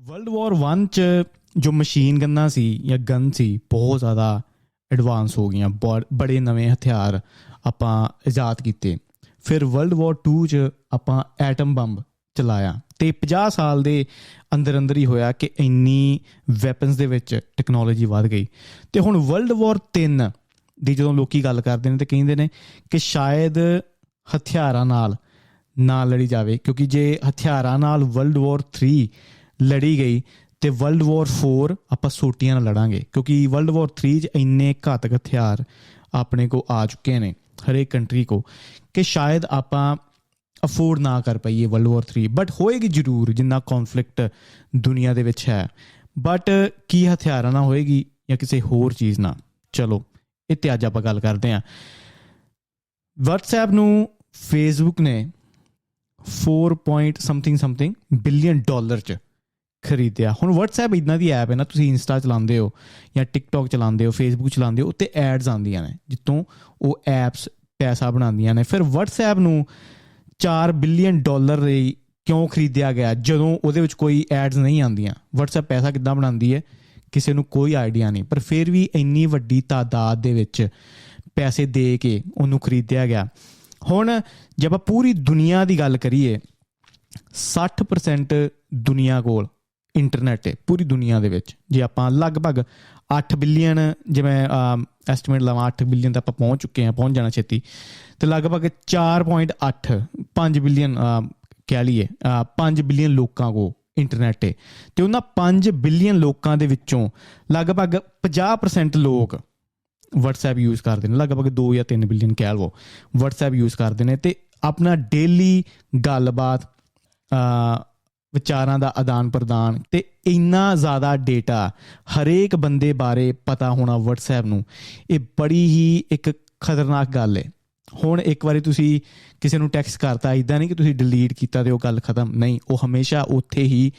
World war 1 'ਚ ਜੋ machine ਗੰਨਾਂ ਸੀ ਜਾਂ ਗਨ ਸੀ ਬਹੁਤ ਜ਼ਿਆਦਾ ਐਡਵਾਂਸ ਹੋ ਗਈਆਂ, ਬੜੇ ਨਵੇਂ ਹਥਿਆਰ ਆਪਾਂ ਇਜਾਦ ਕੀਤੇ। ਫਿਰ ਵਰਲਡ ਵਾਰ 2 'ਚ ਆਪਾਂ ਐਟਮ ਬੰਬ ਚਲਾਇਆ ਅਤੇ 50 ਸਾਲ ਦੇ ਅੰਦਰ ਅੰਦਰ ਹੀ ਹੋਇਆ ਕਿ ਇੰਨੀ ਵੈਪਨਸ ਦੇ ਵਿੱਚ ਟੈਕਨੋਲੋਜੀ ਵੱਧ ਗਈ। ਅਤੇ ਹੁਣ ਵਰਲਡ ਵਾਰ 3 ਦੀ ਜਦੋਂ ਲੋਕ ਗੱਲ ਕਰਦੇ ਨੇ ਤਾਂ ਕਹਿੰਦੇ ਨੇ ਕਿ ਸ਼ਾਇਦ ਹਥਿਆਰਾਂ ਨਾਲ ਨਾ ਲੜੀ ਜਾਵੇ, ਕਿਉਂਕਿ ਜੇ ਹਥਿਆਰਾਂ ਨਾਲ ਵਰਲਡ ਵਾਰ 3 ਲੜੀ ਗਈ ਅਤੇ ਵਰਲਡ ਵਾਰ 4 ਆਪਾਂ ਸੋਟੀਆਂ ਨਾਲ ਲੜਾਂਗੇ, ਕਿਉਂਕਿ ਵਰਲਡ ਵਾਰ 3 'ਚ ਇੰਨੇ ਘਾਤਕ ਹਥਿਆਰ ਆਪਣੇ ਕੋਲ ਆ ਚੁੱਕੇ ਨੇ ਹਰੇਕ ਕੰਟਰੀ ਕੋ ਕਿ ਸ਼ਾਇਦ ਆਪਾਂ ਅਫੋਰਡ ਨਾ ਕਰ ਪਾਈਏ ਵਰਲਡ ਵਾਰ 3। ਬਟ ਹੋਏਗੀ ਜ਼ਰੂਰ ਜਿੰਨਾ ਕੌਨਫਲਿਕਟ ਦੁਨੀਆ ਦੇ ਵਿੱਚ ਹੈ, ਬਟ ਕੀ ਹਥਿਆਰਾਂ ਨਾਲ ਹੋਏਗੀ ਜਾਂ ਕਿਸੇ ਹੋਰ ਚੀਜ਼ ਨਾਲ? ਚਲੋ ਇਹ 'ਤੇ ਅੱਜ ਆਪਾਂ ਗੱਲ ਕਰਦੇ ਹਾਂ। ਵਟਸਐਪ ਨੂੰ ਫੇਸਬੁੱਕ ਨੇ 4 ਬਿਲੀਅਨ ਡਾਲਰ 'ਚ ਖਰੀਦਿਆ। ਹੁਣ ਵਟਸਐਪ ਇੱਦਾਂ ਦੀ ਐਪ ਹੈ ਨਾ, ਤੁਸੀਂ ਇੰਸਟਾ ਚਲਾਉਂਦੇ ਹੋ ਜਾਂ ਟਿਕਟੋਕ ਚਲਾਉਂਦੇ ਹੋ, ਫੇਸਬੁੱਕ ਚਲਾਉਂਦੇ ਹੋ, ਉੱਤੇ ਐਡਸ ਆਉਂਦੀਆਂ ਨੇ ਜਿੱਥੋਂ ਉਹ ਐਪਸ ਪੈਸਾ ਬਣਾਉਂਦੀਆਂ ਨੇ। ਫਿਰ ਵਟਸਐਪ ਨੂੰ 4 ਬਿਲੀਅਨ ਡਾਲਰ ਲਈ ਕਿਉਂ ਖਰੀਦਿਆ ਗਿਆ ਜਦੋਂ ਉਹਦੇ ਵਿੱਚ ਕੋਈ ਐਡਸ ਨਹੀਂ ਆਉਂਦੀਆਂ? ਵਟਸਐਪ ਪੈਸਾ ਕਿੱਦਾਂ ਬਣਾਉਂਦੀ ਹੈ ਕਿਸੇ ਨੂੰ ਕੋਈ ਆਈਡੀਆ ਨਹੀਂ, ਪਰ ਫਿਰ ਵੀ ਇੰਨੀ ਵੱਡੀ ਤਾਦਾਦ ਦੇ ਵਿੱਚ ਪੈਸੇ ਦੇ ਕੇ ਉਹਨੂੰ ਖਰੀਦਿਆ ਗਿਆ। ਹੁਣ ਜੇ ਆਪਾਂ ਪੂਰੀ ਦੁਨੀਆ ਦੀ ਗੱਲ ਕਰੀਏ, 60% ਦੁਨੀਆ ਕੋਲ ਇੰਟਰਨੈਟ ਹੈ ਪੂਰੀ ਦੁਨੀਆ ਦੇ ਵਿੱਚ। ਜੇ ਆਪਾਂ ਲਗਭਗ 8 ਬਿਲੀਅਨ, ਜੇ ਮੈਂ ਐਸਟੀਮੇਟ ਲਵਾਂ 8 ਬਿਲੀਅਨ ਤਾਂ ਆਪਾਂ ਪਹੁੰਚ ਚੁੱਕੇ ਹਾਂ, ਪਹੁੰਚ ਜਾਣਾ ਛੇਤੀ, ਅਤੇ ਲਗਭਗ 5 ਬਿਲੀਅਨ ਕਹਿ ਲਈਏ 5 ਬਿਲੀਅਨ ਲੋਕਾਂ ਕੋਲ ਇੰਟਰਨੈਟ ਹੈ। ਅਤੇ ਉਹਨਾਂ 5 ਬਿਲੀਅਨ ਲੋਕਾਂ ਦੇ ਵਿੱਚੋਂ ਲਗਭਗ 50% ਲੋਕ ਵਟਸਐਪ ਯੂਜ਼ ਕਰਦੇ ਨੇ, ਲਗਭਗ 2 ਜਾਂ 3 ਬਿਲੀਅਨ ਕਹਿ ਲਵੋ ਵਟਸਐਪ ਯੂਜ਼ ਕਰਦੇ ਨੇ, ਅਤੇ ਆਪਣਾ ਡੇਲੀ ਗੱਲਬਾਤ, ਵਿਚਾਰਾਂ ਦਾ ਆਦਾਨ ਪ੍ਰਦਾਨ ਅਤੇ ਇੰਨਾ ਜ਼ਿਆਦਾ ਡੇਟਾ ਹਰੇਕ ਬੰਦੇ ਬਾਰੇ ਪਤਾ ਹੋਣਾ ਵਟਸਐਪ ਨੂੰ, ਇਹ ਬੜੀ ਹੀ ਇੱਕ ਖਤਰਨਾਕ ਗੱਲ ਹੈ। ਹੁਣ ਇੱਕ ਵਾਰੀ ਤੁਸੀਂ ਕਿਸੇ ਨੂੰ ਟੈਕਸਟ ਕਰਤਾ, ਇੱਦਾਂ ਨਹੀਂ ਕਿ ਤੁਸੀਂ ਡਿਲੀਟ ਕੀਤਾ ਅਤੇ ਉਹ ਗੱਲ ਖਤਮ, ਨਹੀਂ, ਉਹ ਹਮੇਸ਼ਾ ਉੱਥੇ ਹੀ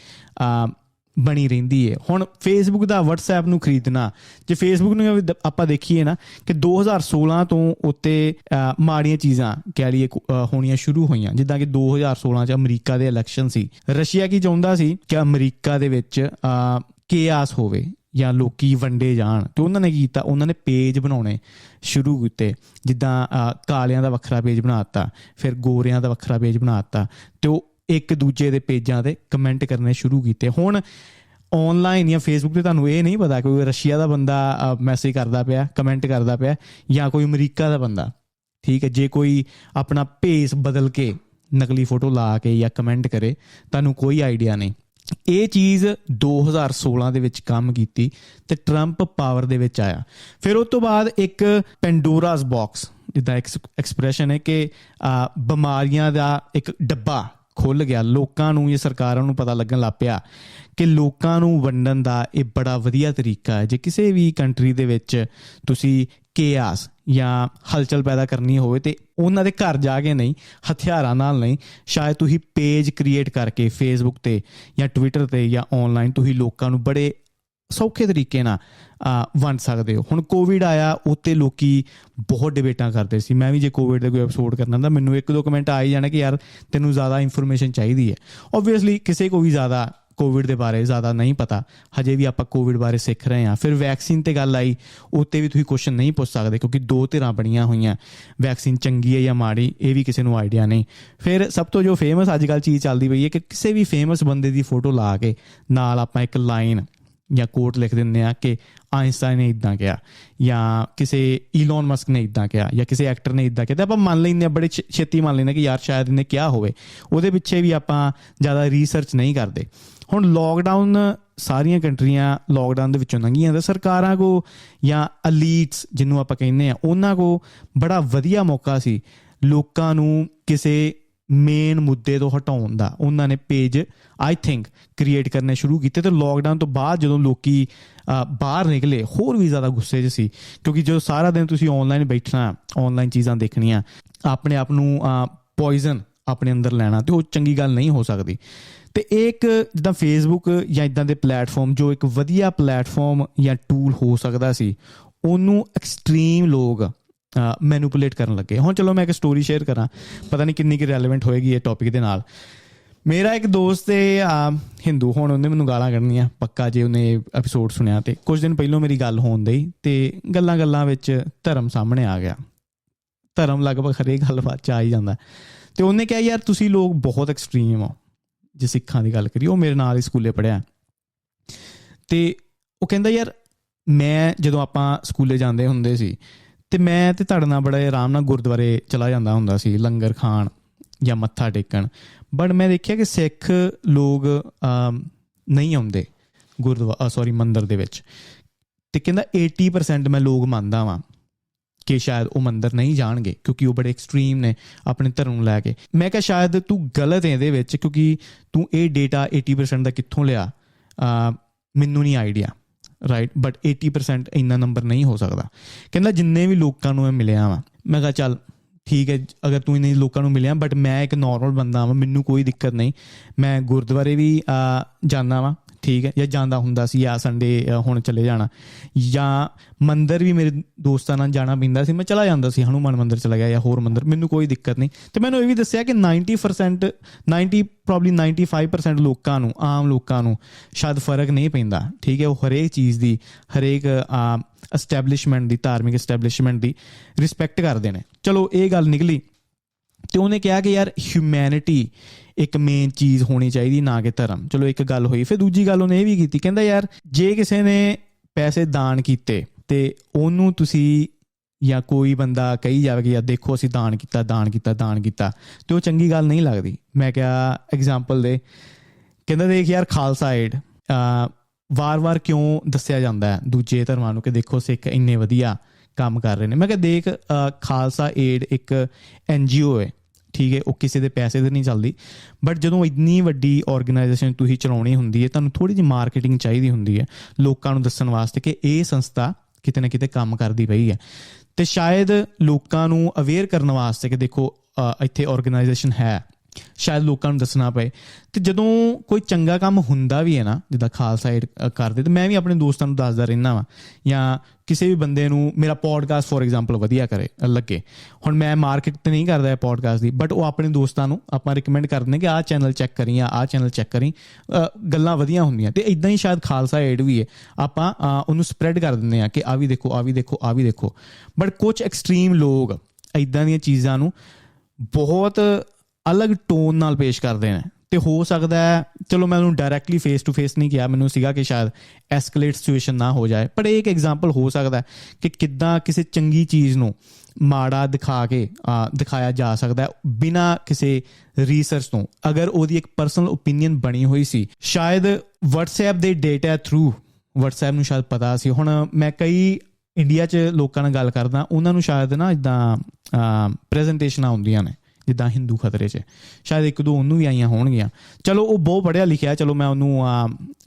ਬਣੀ ਰਹਿੰਦੀ ਹੈ। ਹੁਣ ਫੇਸਬੁੱਕ ਦਾ ਵਟਸਐਪ ਨੂੰ ਖਰੀਦਣਾ, ਜੇ ਫੇਸਬੁੱਕ ਨੂੰ ਆਪਾਂ ਦੇਖੀਏ ਨਾ ਕਿ 2016 ਤੋਂ ਉੱਤੇ ਮਾੜੀਆਂ ਚੀਜ਼ਾਂ ਕਹਿ ਲਈਏ ਹੋਣੀਆਂ ਸ਼ੁਰੂ ਹੋਈਆਂ, ਜਿੱਦਾਂ ਕਿ 2016 'ਚ ਅਮਰੀਕਾ ਦੇ ਇਲੈਕਸ਼ਨ ਸੀ। ਰਸ਼ੀਆ ਕੀ ਚਾਹੁੰਦਾ ਸੀ ਕਿ ਅਮਰੀਕਾ ਦੇ ਵਿੱਚ ਕੇਆਸ ਹੋਵੇ ਜਾਂ ਲੋਕੀ ਵੰਡੇ ਜਾਣ, ਅਤੇ ਉਹਨਾਂ ਨੇ ਕੀ ਕੀਤਾ, ਉਹਨਾਂ ਨੇ ਪੇਜ ਬਣਾਉਣੇ ਸ਼ੁਰੂ ਕੀਤੇ, ਜਿੱਦਾਂ ਕਾਲਿਆਂ ਦਾ ਵੱਖਰਾ ਪੇਜ ਬਣਾ ਦਿੱਤਾ, ਫਿਰ ਗੋਰਿਆਂ ਦਾ ਵੱਖਰਾ ਪੇਜ ਬਣਾ ਦਿੱਤਾ, ਅਤੇ ਉਹ ਇੱਕ ਦੂਜੇ ਦੇ ਪੇਜਾਂ 'ਤੇ ਕਮੈਂਟ ਕਰਨੇ ਸ਼ੁਰੂ ਕੀਤੇ। ਹੁਣ ਔਨਲਾਈਨ ਜਾਂ ਫੇਸਬੁੱਕ 'ਤੇ ਤੁਹਾਨੂੰ ਇਹ ਨਹੀਂ ਪਤਾ ਕੋਈ ਰਸ਼ੀਆ ਦਾ ਬੰਦਾ ਮੈਸੇਜ ਕਰਦਾ ਪਿਆ, ਕਮੈਂਟ ਕਰਦਾ ਪਿਆ, ਜਾਂ ਕੋਈ ਅਮਰੀਕਾ ਦਾ ਬੰਦਾ, ਠੀਕ ਹੈ। ਜੇ ਕੋਈ ਆਪਣਾ ਭੇਸ ਬਦਲ ਕੇ ਨਕਲੀ ਫੋਟੋ ਲਾ ਕੇ ਜਾਂ ਕਮੈਂਟ ਕਰੇ, ਤੁਹਾਨੂੰ ਕੋਈ ਆਈਡੀਆ ਨਹੀਂ। ਇਹ ਚੀਜ਼ 2016 ਦੇ ਵਿੱਚ ਕੰਮ ਕੀਤੀ ਅਤੇ ਟਰੰਪ ਪਾਵਰ ਦੇ ਵਿੱਚ ਆਇਆ। ਫਿਰ ਉਸ ਤੋਂ ਬਾਅਦ ਇੱਕ ਪੈਂਡੋਰਾਸ ਬਾਕਸ, ਜਿੱਦਾਂ ਐਕਸਪ੍ਰੈਸ਼ਨ ਹੈ ਕਿ ਬਿਮਾਰੀਆਂ ਦਾ ਇੱਕ ਡੱਬਾ ਖੁੱਲ੍ਹ ਗਿਆ, ਲੋਕਾਂ ਨੂੰ ਜਾਂ ਸਰਕਾਰਾਂ ਨੂੰ ਪਤਾ ਲੱਗਣ ਲੱਗ ਪਿਆ ਕਿ ਲੋਕਾਂ ਨੂੰ ਵੰਡਣ ਦਾ ਇਹ ਬੜਾ ਵਧੀਆ ਤਰੀਕਾ ਹੈ। ਜੇ ਕਿਸੇ ਵੀ ਕੰਟਰੀ ਦੇ ਵਿੱਚ ਤੁਸੀਂ ਕੇਆਸ ਜਾਂ ਹਲਚਲ ਪੈਦਾ ਕਰਨੀ ਹੋਵੇ ਅਤੇ ਉਹਨਾਂ ਦੇ ਘਰ ਜਾ ਕੇ ਨਹੀਂ, ਹਥਿਆਰਾਂ ਨਾਲ ਨਹੀਂ, ਸ਼ਾਇਦ ਤੁਸੀਂ ਪੇਜ ਕ੍ਰੀਏਟ ਕਰਕੇ ਫੇਸਬੁੱਕ 'ਤੇ ਜਾਂ ਟਵਿੱਟਰ 'ਤੇ ਜਾਂ ਔਨਲਾਈਨ ਤੁਸੀਂ ਲੋਕਾਂ ਨੂੰ ਬੜੇ ਸੌਖੇ ਤਰੀਕੇ ਨਾਲ ਵੰਡ ਸਕਦੇ ਹੋ। ਹੁਣ ਕੋਵਿਡ ਆਇਆ, ਉੱਤੇ ਲੋਕ ਬਹੁਤ ਡਿਬੇਟਾਂ ਕਰਦੇ ਸੀ। ਮੈਂ ਵੀ ਜੇ ਕੋਵਿਡ ਦਾ ਕੋਈ ਐਪੀਸੋਡ ਕਰਨਾ ਤਾਂ ਮੈਨੂੰ 1-2 ਕਮੈਂਟ ਆ ਹੀ ਜਾਣਾ ਕਿ ਯਾਰ ਤੈਨੂੰ ਜ਼ਿਆਦਾ ਇਨਫੋਰਮੇਸ਼ਨ ਚਾਹੀਦੀ ਹੈ। ਓਬਵੀਅਸਲੀ ਕਿਸੇ ਕੋ ਵੀ ਜ਼ਿਆਦਾ ਕੋਵਿਡ ਦੇ ਬਾਰੇ ਜ਼ਿਆਦਾ ਨਹੀਂ ਪਤਾ, ਹਜੇ ਵੀ ਆਪਾਂ ਕੋਵਿਡ ਬਾਰੇ ਸਿੱਖ ਰਹੇ ਹਾਂ। ਫਿਰ ਵੈਕਸੀਨ 'ਤੇ ਗੱਲ ਆਈ, ਉੱਤੇ ਵੀ ਤੁਸੀਂ ਕੁਐਸਚਨ ਨਹੀਂ ਪੁੱਛ ਸਕਦੇ, ਕਿਉਂਕਿ 2 ਧਿਰਾਂ ਬਣੀਆਂ ਹੋਈਆਂ, ਵੈਕਸੀਨ ਚੰਗੀ ਹੈ ਜਾਂ ਮਾੜੀ, ਇਹ ਵੀ ਕਿਸੇ ਨੂੰ ਆਈਡੀਆ ਨਹੀਂ। ਫਿਰ ਸਭ ਤੋਂ ਜੋ ਫੇਮਸ ਅੱਜ ਕੱਲ੍ਹ ਚੀਜ਼ ਚੱਲਦੀ ਪਈ ਹੈ ਕਿ ਕਿਸੇ ਵੀ ਫੇਮਸ ਬੰਦੇ ਦੀ ਫੋਟੋ ਲਾ ਕੇ ਨਾਲ ਆਪਾਂ ਇੱਕ ਲਾਈਨ ਜਾਂ ਕੋਟ ਲਿਖ ਦਿੰਦੇ ਹਾਂ ਕਿ ਆਇਨਸਟਾਈਨ ਨੇ ਇੱਦਾਂ ਕਿਹਾ, ਜਾਂ ਕਿਸੇ ਈਲੋਨ ਮਸਕ ਨੇ ਇੱਦਾਂ ਕਿਹਾ, ਜਾਂ ਕਿਸੇ ਐਕਟਰ ਨੇ ਇੱਦਾਂ ਕਿਹਾ, ਅਤੇ ਆਪਾਂ ਮੰਨ ਲੈਂਦੇ ਹਾਂ, ਬੜੇ ਛੇਤੀ ਮੰਨ ਲੈਂਦੇ ਕਿ ਯਾਰ ਸ਼ਾਇਦ ਇਹਨੇ ਕਿਹਾ ਹੋਵੇ। ਉਹਦੇ ਪਿੱਛੇ ਵੀ ਆਪਾਂ ਜ਼ਿਆਦਾ ਰੀਸਰਚ ਨਹੀਂ ਕਰਦੇ। ਹੁਣ ਲੋਕਡਾਊਨ, ਸਾਰੀਆਂ ਕੰਟਰੀਆਂ ਲੋਕਡਾਊਨ ਦੇ ਵਿੱਚੋਂ ਲੰਘੀਆਂ, ਤਾਂ ਸਰਕਾਰਾਂ ਕੋ ਜਾਂ ਅਲੀਟਸ ਜਿਹਨੂੰ ਆਪਾਂ ਕਹਿੰਦੇ ਹਾਂ, ਉਹਨਾਂ ਕੋ ਬੜਾ ਵਧੀਆ ਮੌਕਾ ਸੀ ਲੋਕਾਂ ਨੂੰ ਕਿਸੇ ਮੇਨ ਮੁੱਦੇ ਤੋਂ ਹਟਾਉਣ ਦਾ। ਉਹਨਾਂ ਨੇ ਪੇਜ ਆਈ ਥਿੰਕ ਕ੍ਰੀਏਟ ਕਰਨੇ ਸ਼ੁਰੂ ਕੀਤੇ, ਅਤੇ ਲੋਕਡਾਊਨ ਤੋਂ ਬਾਅਦ ਜਦੋਂ ਲੋਕੀ ਬਾਹਰ ਨਿਕਲੇ ਹੋਰ ਵੀ ਜ਼ਿਆਦਾ ਗੁੱਸੇ 'ਚ ਸੀ, ਕਿਉਂਕਿ ਜਦੋਂ ਸਾਰਾ ਦਿਨ ਤੁਸੀਂ ਔਨਲਾਈਨ ਬੈਠਣਾ, ਔਨਲਾਈਨ ਚੀਜ਼ਾਂ ਦੇਖਣੀਆਂ, ਆਪਣੇ ਆਪ ਨੂੰ ਪੋਇਜ਼ਨ ਆਪਣੇ ਅੰਦਰ ਲੈਣਾ, ਅਤੇ ਉਹ ਚੰਗੀ ਗੱਲ ਨਹੀਂ ਹੋ ਸਕਦੀ। ਅਤੇ ਇਹ ਇੱਕ ਜਿੱਦਾਂ ਫੇਸਬੁੱਕ ਜਾਂ ਇੱਦਾਂ ਦੇ ਪਲੈਟਫਾਰਮ ਜੋ ਇੱਕ ਵਧੀਆ ਪਲੈਟਫਾਰਮ ਜਾਂ ਟੂਲ ਹੋ ਸਕਦਾ ਸੀ, ਉਹਨੂੰ ਐਕਸਟ੍ਰੀਮ ਲੋਕ ਮੈਨੂਪੂਲੇਟ ਕਰਨ ਲੱਗੇ। ਹੁਣ ਚਲੋ ਮੈਂ ਇੱਕ ਸਟੋਰੀ ਸ਼ੇਅਰ ਕਰਾਂ, ਪਤਾ ਨਹੀਂ ਕਿੰਨੀ ਕੁ ਰੈਲੇਵੈਂਟ ਹੋਏਗੀ ਇਹ ਟੌਪਿਕ ਦੇ ਨਾਲ। ਮੇਰਾ ਇੱਕ ਦੋਸਤ ਹੈ ਹਿੰਦੂ, ਹੁਣ ਉਹਨੇ ਮੈਨੂੰ ਗਾਲਾਂ ਕੱਢਣੀਆਂ ਪੱਕਾ ਜੇ ਉਹਨੇ ਐਪੀਸੋਡ ਸੁਣਿਆ। ਤੇ ਕੁਝ ਦਿਨ ਪਹਿਲਾਂ ਮੇਰੀ ਗੱਲ ਹੋਣ ਡਈ ਤੇ ਗੱਲਾਂ ਵਿੱਚ ਧਰਮ ਸਾਹਮਣੇ ਆ ਗਿਆ। ਧਰਮ ਲਗਭਗ ਹਰੇਕ ਗੱਲਬਾਤ 'ਚ ਆ ਹੀ ਜਾਂਦਾ। ਤੇ ਉਹਨੇ ਕਿਹਾ ਯਾਰ ਤੁਸੀਂ ਲੋਕ ਬਹੁਤ ਐਕਸਟ੍ਰੀਮ ਹੋ। ਜੇ ਸਿੱਖਾਂ ਦੀ ਗੱਲ ਕਰੀਏ, ਉਹ ਮੇਰੇ ਨਾਲ ਹੀ ਸਕੂਲੇ ਪੜ੍ਹਿਆ ਤੇ ਉਹ ਕਹਿੰਦਾ ਯਾਰ ਮੈਂ ਜਦੋਂ ਆਪਾਂ ਸਕੂਲੇ ਜਾਂਦੇ ਹੁੰਦੇ ਸੀ ਤੇ ਮੈਂ ਤੇ ਤੁਹਾਡੇ ਨਾਲ ਬੜੇ ਆਰਾਮ ਨਾਲ ਗੁਰਦੁਆਰੇ ਚਲਾ ਜਾਂਦਾ ਹੁੰਦਾ ਸੀ ਲੰਗਰ ਖਾਣ ਜਾਂ ਮੱਥਾ ਟੇਕਣ, ਬਟ ਮੈਂ ਦੇਖਿਆ ਕਿ ਸਿੱਖ ਲੋਕ ਨਹੀਂ ਆਉਂਦੇ ਮੰਦਿਰ ਦੇ ਵਿੱਚ। ਤੇ ਕਹਿੰਦਾ 80% ਮੈਂ ਲੋਕ ਮੰਨਦਾ ਵਾਂ ਕਿ ਸ਼ਾਇਦ ਉਹ ਮੰਦਿਰ ਨਹੀਂ ਜਾਣਗੇ ਕਿਉਂਕਿ ਉਹ ਬੜੇ ਐਕਸਟ੍ਰੀਮ ਨੇ ਆਪਣੇ ਧਰਮ ਨੂੰ ਲੈ ਕੇ। ਮੈਂ ਕਿਹਾ ਸ਼ਾਇਦ ਤੂੰ ਗਲਤ ਹੈ ਇਹਦੇ ਵਿੱਚ, ਕਿਉਂਕਿ ਤੂੰ ਇਹ ਡੇਟਾ 80% ਦਾ ਕਿੱਥੋਂ ਲਿਆ ਮੈਨੂੰ ਨਹੀਂ ਆਈਡੀਆ, ਰਾਈਟ, ਬਟ 80% ਇੰਨਾ ਨੰਬਰ ਨਹੀਂ ਹੋ ਸਕਦਾ। ਕਹਿੰਦਾ ਜਿੰਨੇ ਵੀ ਲੋਕਾਂ ਨੂੰ ਮੈਂ ਮਿਲਿਆ ਵਾਂ, ਮੈਂ ਕਿਹਾ ਚੱਲ ਠੀਕ ਹੈ ਅਗਰ ਤੂੰ ਇੰਨੇ ਲੋਕਾਂ ਨੂੰ ਮਿਲਿਆ, ਬਟ ਮੈਂ ਇੱਕ ਨੋਰਮਲ ਬੰਦਾ ਵਾਂ, ਮੈਨੂੰ ਕੋਈ ਦਿੱਕਤ ਨਹੀਂ। ਮੈਂ ਗੁਰਦੁਆਰੇ ਵੀ ਜਾਂਦਾ ਵਾਂ, ਠੀਕ ਹੈ, ਜਾਂ ਜਾਂਦਾ ਹੁੰਦਾ ਸੀ, ਜਾਂ ਸੰਡੇ ਹੁਣ ਚਲੇ ਜਾਣਾ, ਜਾਂ ਮੰਦਿਰ ਵੀ ਮੇਰੇ ਦੋਸਤਾਂ ਨਾਲ ਜਾਣਾ ਪੈਂਦਾ ਸੀ, ਮੈਂ ਚਲਾ ਜਾਂਦਾ ਸੀ, ਹਨੂੰਮਾਨ ਮੰਦਿਰ ਚਲਾ ਗਿਆ ਜਾਂ ਹੋਰ ਮੰਦਿਰ, ਮੈਨੂੰ ਕੋਈ ਦਿੱਕਤ ਨਹੀਂ। ਅਤੇ ਮੈਨੂੰ ਇਹ ਵੀ ਦੱਸਿਆ ਕਿ 95% ਲੋਕਾਂ ਨੂੰ, ਆਮ ਲੋਕਾਂ ਨੂੰ ਸ਼ਾਇਦ ਫਰਕ ਨਹੀਂ ਪੈਂਦਾ, ਠੀਕ ਹੈ, ਉਹ ਹਰੇਕ ਚੀਜ਼ ਦੀ, ਹਰੇਕ ਐਸਟੈਬਲਿਸ਼ਮੈਂਟ ਦੀ, ਧਾਰਮਿਕ ਐਸਟੈਬਲਿਸ਼ਮੈਂਟ ਦੀ ਰਿਸਪੈਕਟ ਕਰਦੇ ਨੇ। ਚਲੋ ਇਹ ਗੱਲ ਨਿਕਲੀ ਅਤੇ ਉਹਨੇ ਕਿਹਾ ਕਿ ਯਾਰ ਹਿਊਮੈਨਿਟੀ ਇੱਕ ਮੇਨ ਚੀਜ਼ ਹੋਣੀ ਚਾਹੀਦੀ, ਨਾ ਕਿ ਧਰਮ। ਚਲੋ ਇੱਕ ਗੱਲ ਹੋਈ। ਫਿਰ ਦੂਜੀ ਗੱਲ ਉਹਨੇ ਇਹ ਵੀ ਕੀਤੀ, ਕਹਿੰਦਾ ਯਾਰ ਜੇ ਕਿਸੇ ਨੇ ਪੈਸੇ ਦਾਨ ਕੀਤੇ ਅਤੇ ਉਹਨੂੰ ਤੁਸੀਂ ਜਾਂ ਕੋਈ ਬੰਦਾ ਕਹੀ ਜਾਵੇ ਕਿ ਯਾਰ ਦੇਖੋ ਅਸੀਂ ਦਾਨ ਕੀਤਾ ਅਤੇ ਉਹ ਚੰਗੀ ਗੱਲ ਨਹੀਂ ਲੱਗਦੀ। ਮੈਂ ਕਿਹਾ ਐਗਜ਼ਾਮਪਲ ਦੇ, ਕਹਿੰਦਾ ਦੇਖ ਯਾਰ ਖਾਲਸਾ ਏਡ ਵਾਰ ਕਿਉਂ ਦੱਸਿਆ ਜਾਂਦਾ ਹੈ ਦੂਜੇ ਧਰਮਾਂ ਨੂੰ ਕਿ ਦੇਖੋ ਸਿੱਖ ਇੰਨੇ ਵਧੀਆ ਕੰਮ ਕਰ ਰਹੇ ਨੇ। ਮੈਂ ਕਿਹਾ ਦੇਖ ਖਾਲਸਾ ਏਡ ਇੱਕ NGO ਹੈ, ਠੀਕ ਹੈ, ਉਹ ਕਿਸੇ ਦੇ ਪੈਸੇ 'ਤੇ ਨਹੀਂ ਚੱਲਦੀ, ਬਟ ਜਦੋਂ ਇੰਨੀ ਵੱਡੀ ਔਰਗਨਾਈਜੇਸ਼ਨ ਤੁਸੀਂ ਚਲਾਉਣੀ ਹੁੰਦੀ ਹੈ, ਤੁਹਾਨੂੰ ਥੋੜ੍ਹੀ ਜਿਹੀ ਮਾਰਕੀਟਿੰਗ ਚਾਹੀਦੀ ਹੁੰਦੀ ਹੈ ਲੋਕਾਂ ਨੂੰ ਦੱਸਣ ਵਾਸਤੇ ਕਿ ਇਹ ਸੰਸਥਾ ਕਿਤੇ ਨਾ ਕਿਤੇ ਕੰਮ ਕਰਦੀ ਪਈ ਹੈ। ਅਤੇ ਸ਼ਾਇਦ ਲੋਕਾਂ ਨੂੰ ਅਵੇਅਰ ਕਰਨ ਵਾਸਤੇ ਕਿ ਦੇਖੋ ਇੱਥੇ ਔਰਗਨਾਈਜੇਸ਼ਨ ਹੈ, ਸ਼ਾਇਦ ਲੋਕਾਂ ਨੂੰ ਦੱਸਣਾ ਪਏ। ਅਤੇ ਜਦੋਂ ਕੋਈ ਚੰਗਾ ਕੰਮ ਹੁੰਦਾ ਵੀ ਹੈ ਨਾ, ਜਿੱਦਾਂ ਖਾਲਸਾ ਏਡ ਕਰਦੇ, ਤਾਂ ਮੈਂ ਵੀ ਆਪਣੇ ਦੋਸਤਾਂ ਨੂੰ ਦੱਸਦਾ ਰਹਿੰਦਾ ਵਾਂ, ਜਾਂ ਕਿਸੇ ਵੀ ਬੰਦੇ ਨੂੰ ਮੇਰਾ ਪੋਡਕਾਸਟ ਫੋਰ ਐਗਜ਼ਾਮਪਲ ਵਧੀਆ ਲੱਗੇ। ਹੁਣ ਮੈਂ ਮਾਰਕੀਟ ਤਾਂ ਨਹੀਂ ਕਰਦਾ ਪੋਡਕਾਸਟ ਦੀ, ਬਟ ਉਹ ਆਪਣੇ ਦੋਸਤਾਂ ਨੂੰ ਆਪਾਂ ਰਿਕਮੈਂਡ ਕਰਦੇ ਕਿ ਆਹ ਚੈਨਲ ਚੈੱਕ ਕਰੀ ਜਾਂ ਆਹ ਚੈਨਲ ਚੈੱਕ ਕਰੀ, ਗੱਲਾਂ ਵਧੀਆ ਹੁੰਦੀਆਂ। ਅਤੇ ਇੱਦਾਂ ਹੀ ਸ਼ਾਇਦ ਖਾਲਸਾ ਏਡ ਵੀ ਹੈ, ਆਪਾਂ ਉਹਨੂੰ ਸਪਰੈਡ ਕਰ ਦਿੰਦੇ ਹਾਂ ਕਿ ਆਹ ਵੀ ਦੇਖੋ। ਬਟ ਕੁਛ ਐਕਸਟ੍ਰੀਮ ਲੋਕ ਇੱਦਾਂ ਦੀਆਂ ਚੀਜ਼ਾਂ ਨੂੰ ਬਹੁਤ ਅਲੱਗ ਟੋਨ ਨਾਲ ਪੇਸ਼ ਕਰਦੇ ਨੇ। ਅਤੇ ਹੋ ਸਕਦਾ ਹੈ, ਚਲੋ ਮੈਂ ਉਹਨੂੰ ਡਾਇਰੈਕਟਲੀ ਫੇਸ ਟੂ ਫੇਸ ਨਹੀਂ ਕਿਹਾ, ਮੈਨੂੰ ਸੀਗਾ ਕਿ ਸ਼ਾਇਦ ਐਸਕਲੇਟ ਸਿਚੁਏਸ਼ਨ ਨਾ ਹੋ ਜਾਏ, ਪਰ ਇਹ ਇੱਕ ਐਗਜ਼ਾਮਪਲ ਹੋ ਸਕਦਾ ਕਿ ਕਿੱਦਾਂ ਕਿਸੇ ਚੰਗੀ ਚੀਜ਼ ਨੂੰ ਮਾੜਾ ਦਿਖਾਇਆ ਜਾ ਸਕਦਾ ਬਿਨਾਂ ਕਿਸੇ ਰਿਸਰਚ ਤੋਂ। ਅਗਰ ਉਹਦੀ ਇੱਕ ਪਰਸਨਲ ਓਪੀਨੀਅਨ ਬਣੀ ਹੋਈ ਸੀ, ਸ਼ਾਇਦ ਵਟਸਐਪ ਦੇ ਡੇਟਾ ਥਰੂ ਵਟਸਐਪ ਨੂੰ ਸ਼ਾਇਦ ਪਤਾ ਸੀ। ਹੁਣ ਮੈਂ ਕਈ ਇੰਡੀਆ 'ਚ ਲੋਕਾਂ ਨਾਲ ਗੱਲ ਕਰਦਾ, ਉਹਨਾਂ ਨੂੰ ਸ਼ਾਇਦ ਨਾ ਇੱਦਾਂ ਪ੍ਰੈਜੈਂਟੇਸ਼ਨਾਂ ਆਉਂਦੀਆਂ ਨੇ ਜਿੱਦਾਂ ਹਿੰਦੂ ਖਤਰੇ 'ਚ, ਸ਼ਾਇਦ ਇੱਕ ਦੋ ਉਹਨੂੰ ਵੀ ਆਈਆਂ ਹੋਣਗੀਆਂ। ਚਲੋ ਉਹ ਬਹੁਤ ਪੜ੍ਹਿਆ ਲਿਖਿਆ, ਚਲੋ ਮੈਂ ਉਹਨੂੰ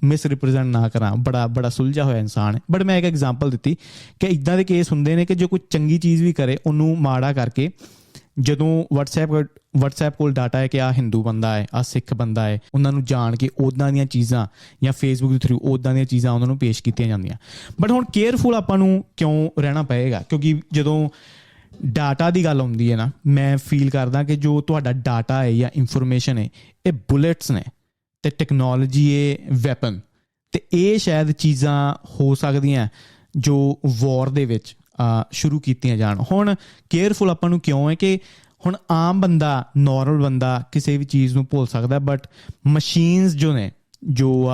ਮਿਸਰੀਪ੍ਰੈਜ਼ੈਂਟ ਨਾ ਕਰਾਂ, ਬੜਾ ਸੁਲਝਿਆ ਹੋਇਆ ਇਨਸਾਨ ਹੈ, ਬਟ ਮੈਂ ਇੱਕ ਐਗਜ਼ਾਮਪਲ ਦਿੱਤੀ ਕਿ ਇੱਦਾਂ ਦੇ ਕੇਸ ਹੁੰਦੇ ਨੇ ਕਿ ਜੇ ਕੋਈ ਚੰਗੀ ਚੀਜ਼ ਵੀ ਕਰੇ ਉਹਨੂੰ ਮਾੜਾ ਕਰਕੇ, ਜਦੋਂ ਵਟਸਐਪ ਕੋਲ ਡਾਟਾ ਹੈ ਕਿ ਆਹ ਹਿੰਦੂ ਬੰਦਾ ਹੈ, ਆਹ ਸਿੱਖ ਬੰਦਾ ਹੈ, ਉਹਨਾਂ ਨੂੰ ਜਾਣ ਕੇ ਉੱਦਾਂ ਦੀਆਂ ਚੀਜ਼ਾਂ ਜਾਂ ਫੇਸਬੁੱਕ ਦੇ ਥਰੂ ਉੱਦਾਂ ਦੀਆਂ ਚੀਜ਼ਾਂ ਉਹਨਾਂ ਨੂੰ ਪੇਸ਼ ਕੀਤੀਆਂ ਜਾਂਦੀਆਂ। ਬਟ ਹੁਣ ਕੇਅਰਫੁਲ ਆਪਾਂ ਨੂੰ ਕਿਉਂ ਰਹਿਣਾ ਪਏਗਾ, ਕਿਉਂਕਿ ਜਦੋਂ ਡਾਟਾ ਦੀ ਗੱਲ ਆਉਂਦੀ ਹੈ ਨਾ, ਮੈਂ ਫੀਲ ਕਰਦਾ ਕਿ ਜੋ ਤੁਹਾਡਾ ਡਾਟਾ ਹੈ ਜਾਂ ਇਨਫੋਰਮੇਸ਼ਨ ਹੈ, ਇਹ ਬੁਲੇਟਸ ਨੇ ਅਤੇ ਟੈਕਨੋਲੋਜੀ ਹੈ ਵੈਪਨ। ਅਤੇ ਇਹ ਸ਼ਾਇਦ ਚੀਜ਼ਾਂ ਹੋ ਸਕਦੀਆਂ ਜੋ ਵੌਰ ਦੇ ਵਿੱਚ ਸ਼ੁਰੂ ਕੀਤੀਆਂ ਜਾਣ। ਹੁਣ ਕੇਅਰਫੁਲ ਆਪਾਂ ਨੂੰ ਕਿਉਂ ਹੈ ਕਿ ਹੁਣ ਆਮ ਬੰਦਾ, ਨੋਰਮਲ ਬੰਦਾ ਕਿਸੇ ਵੀ ਚੀਜ਼ ਨੂੰ ਭੁੱਲ ਸਕਦਾ, ਬਟ ਮਸ਼ੀਨਸ ਜੋ ਨੇ, ਜੋ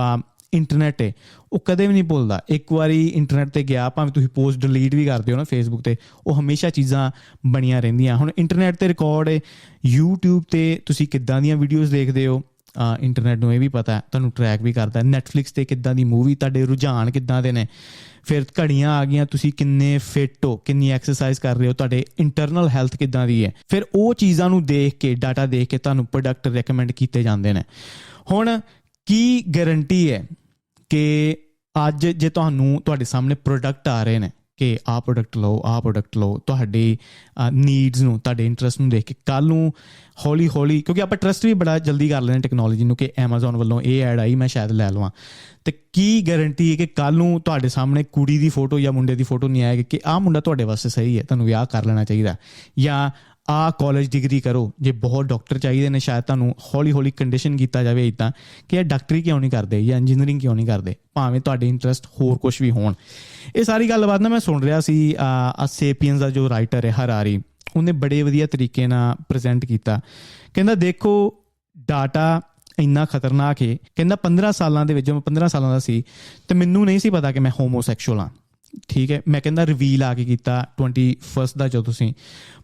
ਇੰਟਰਨੈਟ ਹੈ, ਉਹ ਕਦੇ ਵੀ ਨਹੀਂ ਭੁੱਲਦਾ। ਇੱਕ ਵਾਰੀ ਇੰਟਰਨੈਟ 'ਤੇ ਗਿਆ, ਭਾਵੇਂ ਤੁਸੀਂ ਪੋਸਟ ਡਿਲੀਟ ਵੀ ਕਰਦੇ ਹੋ ਨਾ ਫੇਸਬੁੱਕ 'ਤੇ, ਉਹ ਹਮੇਸ਼ਾ ਚੀਜ਼ਾਂ ਬਣੀਆਂ ਰਹਿੰਦੀਆਂ। ਹੁਣ ਇੰਟਰਨੈਟ 'ਤੇ ਰਿਕਾਰਡ ਹੈ, YouTube 'ਤੇ ਤੁਸੀਂ ਕਿੱਦਾਂ ਦੀਆਂ ਵੀਡੀਓਜ਼ ਦੇਖਦੇ ਹੋ, ਇੰਟਰਨੈਟ ਨੂੰ ਇਹ ਵੀ ਪਤਾ, ਤੁਹਾਨੂੰ ਟਰੈਕ ਵੀ ਕਰਦਾ। ਨੈਟਫਲਿਕਸ 'ਤੇ ਕਿੱਦਾਂ ਦੀ ਮੂਵੀ, ਤੁਹਾਡੇ ਰੁਝਾਨ ਕਿੱਦਾਂ ਦੇ ਨੇ, ਫਿਰ ਘੜੀਆਂ ਆ ਗਈਆਂ, ਤੁਸੀਂ ਕਿੰਨੇ ਫਿੱਟ ਹੋ, ਕਿੰਨੀ ਐਕਸਰਸਾਈਜ਼ ਕਰ ਰਹੇ ਹੋ, ਤੁਹਾਡੇ ਇੰਟਰਨਲ ਹੈਲਥ ਕਿੱਦਾਂ ਦੀ ਹੈ, ਫਿਰ ਉਹ ਚੀਜ਼ਾਂ ਨੂੰ ਦੇਖ ਕੇ, ਡਾਟਾ ਦੇਖ ਕੇ ਤੁਹਾਨੂੰ ਪ੍ਰੋਡਕਟ ਰეკਮੈਂਡ ਕੀਤੇ ਜਾਂਦੇ ਨੇ। ਹੁਣ ਕੀ ਗਰੰਟੀ ਹੈ ਕਿ ਅੱਜ ਜੇ ਤੁਹਾਡੇ ਸਾਹਮਣੇ ਪ੍ਰੋਡਕਟ ਆ ਰਹੇ ਨੇ ਕਿ ਆਹ ਪ੍ਰੋਡਕਟ ਲਓ, ਤੁਹਾਡੀ ਨੀਡਸ ਨੂੰ, ਤੁਹਾਡੇ ਇੰਟਰਸਟ ਨੂੰ ਦੇਖ ਕੇ ਕੱਲ੍ਹ ਨੂੰ ਹੌਲੀ, ਕਿਉਂਕਿ ਆਪਾਂ ਟਰਸਟ ਵੀ ਬੜਾ ਜਲਦੀ ਕਰ ਲੈਂਦੇ ਟੈਕਨੋਲੋਜੀ ਨੂੰ ਕਿ ਐਮਾਜ਼ੋਨ ਵੱਲੋਂ ਇਹ ਐਡ ਆਈ, ਮੈਂ ਸ਼ਾਇਦ ਲੈ ਲਵਾਂ। ਅਤੇ ਕੀ ਗਰੰਟੀ ਹੈ ਕਿ ਕੱਲ੍ਹ ਨੂੰ ਤੁਹਾਡੇ ਸਾਹਮਣੇ ਕੁੜੀ ਦੀ ਫੋਟੋ ਜਾਂ ਮੁੰਡੇ ਦੀ ਫੋਟੋ ਨਹੀਂ ਆਏਗੀ ਕਿ ਆਹ ਮੁੰਡਾ ਤੁਹਾਡੇ ਵਾਸਤੇ ਸਹੀ ਹੈ, ਤੁਹਾਨੂੰ ਵਿਆਹ ਕਰ ਲੈਣਾ ਚਾਹੀਦਾ, ਜਾਂ ਆ ਕਾਲਜ ਡਿਗਰੀ ਕਰੋ, ਜੇ ਬਹੁਤ ਡਾਕਟਰ ਚਾਹੀਦੇ ਨੇ ਸ਼ਾਇਦ ਤੁਹਾਨੂੰ ਹੌਲੀ ਹੌਲੀ ਕੰਡੀਸ਼ਨ ਕੀਤਾ ਜਾਵੇ ਇੱਦਾਂ ਕਿ ਇਹ ਡਾਕਟਰੀ ਕਿਉਂ ਨਹੀਂ ਕਰਦੇ ਜਾਂ ਇੰਜੀਨੀਅਰਿੰਗ ਕਿਉਂ ਨਹੀਂ ਕਰਦੇ, ਭਾਵੇਂ ਤੁਹਾਡੇ ਇੰਟਰਸਟ ਹੋਰ ਕੁਛ ਵੀ ਹੋਣ। ਇਹ ਸਾਰੀ ਗੱਲਬਾਤ ਨਾ ਮੈਂ ਸੁਣ ਰਿਹਾ ਸੀ, ਸੇਪੀਅਨਸ ਦਾ ਜੋ ਰਾਈਟਰ ਹੈ ਹਰਾਰੀ, ਉਹਨੇ ਬੜੇ ਵਧੀਆ ਤਰੀਕੇ ਨਾਲ ਪ੍ਰੈਜ਼ੈਂਟ ਕੀਤਾ। ਕਹਿੰਦਾ ਦੇਖੋ ਡਾਟਾ ਇੰਨਾ ਖਤਰਨਾਕ ਹੈ, ਕਹਿੰਦਾ 15 ਸਾਲਾਂ ਦੇ ਵਿੱਚ, ਜਦੋਂ ਮੈਂ 15 ਸਾਲਾਂ ਦਾ ਸੀ ਤੇ ਮੈਨੂੰ ਨਹੀਂ ਸੀ ਪਤਾ ਕਿ ਮੈਂ ਹੋਮੋਸੈਕਸ਼ੁਅਲ ਹਾਂ, ਠੀਕ ਹੈ। ਮੈਂ ਕਹਿੰਦਾ ਰਿਵੀਲ ਆ ਕੇ ਕੀਤਾ 21 ਦਾ ਜਦੋਂ ਸੀ,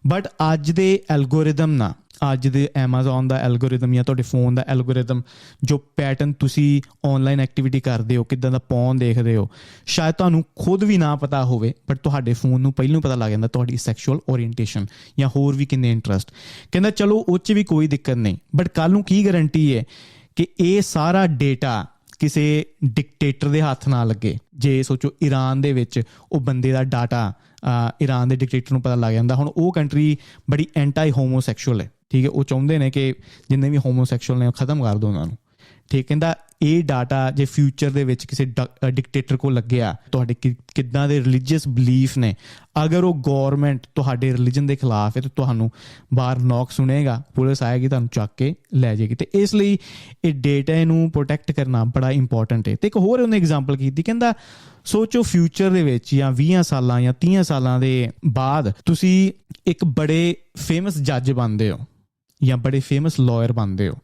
ਬਟ ਅੱਜ ਦੇ ਐਲਗੋਰਿਦਮ ਨਾਲ, ਅੱਜ ਦੇ ਐਮਾਜ਼ੋਨ ਦਾ ਐਲਗੋਰਿਦਮ ਜਾਂ ਤੁਹਾਡੇ ਫੋਨ ਦਾ ਐਲਗੋਰਿਦਮ, ਜੋ ਪੈਟਰਨ ਤੁਸੀਂ ਆਨਲਾਈਨ ਐਕਟੀਵਿਟੀ ਕਰਦੇ ਹੋ, ਕਿੱਦਾਂ ਦਾ ਪੌਨ ਦੇਖਦੇ ਹੋ, ਸ਼ਾਇਦ ਤੁਹਾਨੂੰ ਖੁਦ ਵੀ ਨਾ ਪਤਾ ਹੋਵੇ, ਬਟ ਤੁਹਾਡੇ ਫੋਨ ਨੂੰ ਪਹਿਲਾਂ ਪਤਾ ਲੱਗ ਜਾਂਦਾ ਤੁਹਾਡੀ ਸੈਕਸ਼ੂਅਲ ਓਰੀਐਂਟੇਸ਼ਨ ਜਾਂ ਹੋਰ ਵੀ ਕਿੰਨੇ ਇੰਟਰਸਟ। ਕਹਿੰਦਾ ਚਲੋ ਉਹ 'ਚ ਵੀ ਕੋਈ ਦਿੱਕਤ ਨਹੀਂ, ਬਟ ਕੱਲ੍ਹ ਨੂੰ ਕੀ ਗਰੰਟੀ ਹੈ ਕਿ ਇਹ ਸਾਰਾ ਡੇਟਾ ਕਿਸੇ ਡਿਕਟੇਟਰ ਦੇ ਹੱਥ ਨਾ ਲੱਗੇ। ਜੇ ਸੋਚੋ ਈਰਾਨ ਦੇ ਵਿੱਚ ਉਹ ਬੰਦੇ ਦਾ ਡਾਟਾ ਈਰਾਨ ਦੇ ਡਿਕਟੇਟਰ ਨੂੰ ਪਤਾ ਲੱਗ ਜਾਂਦਾ। ਹੁਣ ਉਹ ਕੰਟਰੀ ਬੜੀ ਐਂਟਾਈ ਹੋਮੋਸੈਕਸ਼ੂਅਲ ਹੈ, ਠੀਕ ਹੈ, ਉਹ ਚਾਹੁੰਦੇ ਨੇ ਕਿ ਜਿੰਨੇ ਵੀ ਹੋਮੋਸੈਕਸ਼ੂਅਲ ਨੇ ਉਹ ਖਤਮ ਕਰ ਦਿਓ ਉਹਨਾਂ ਨੂੰ, ਠੀਕ। ਕਹਿੰਦਾ ਇਹ ਡਾਟਾ ਜੇ ਫਿਊਚਰ ਦੇ ਵਿੱਚ ਕਿਸੇ ਡਿਕਟੇਟਰ ਕੋਲ ਲੱਗਿਆ, ਤੁਹਾਡੇ ਕਿੱਦਾਂ ਦੇ ਰਿਲੀਜੀਅਸ ਬਿਲੀਫ ਨੇ, ਅਗਰ ਉਹ ਗੌਰਮੈਂਟ ਤੁਹਾਡੇ ਰਿਲੀਜਨ ਦੇ ਖਿਲਾਫ ਹੈ ਤਾਂ ਤੁਹਾਨੂੰ ਬਾਹਰ ਨੌਕ ਸੁਣੇਗਾ, ਪੁਲਿਸ ਆਏਗੀ, ਤੁਹਾਨੂੰ ਚੱਕ ਕੇ ਲੈ ਜਾਏਗੀ। ਤੇ ਇਸ ਲਈ ਇਹ ਡੇਟਾ ਨੂੰ ਪ੍ਰੋਟੈਕਟ ਕਰਨਾ ਬੜਾ ਇੰਪੋਰਟੈਂਟ ਹੈ। ਤੇ ਇੱਕ ਹੋਰ ਉਹਨੇ ਐਗਜ਼ਾਮਪਲ ਕੀਤੀ, ਕਹਿੰਦਾ ਸੋਚੋ ਫਿਊਚਰ ਦੇ ਵਿੱਚ ਜਾਂ 20 ਸਾਲਾਂ ਜਾਂ 30 ਸਾਲਾਂ ਦੇ ਬਾਅਦ ਤੁਸੀਂ ਇੱਕ ਬੜੇ ਫੇਮਸ ਜੱਜ ਬਣਦੇ ਹੋ ਜਾਂ ਬੜੇ ਫੇਮਸ ਲਾਇਰ ਬਣਦੇ ਹੋ,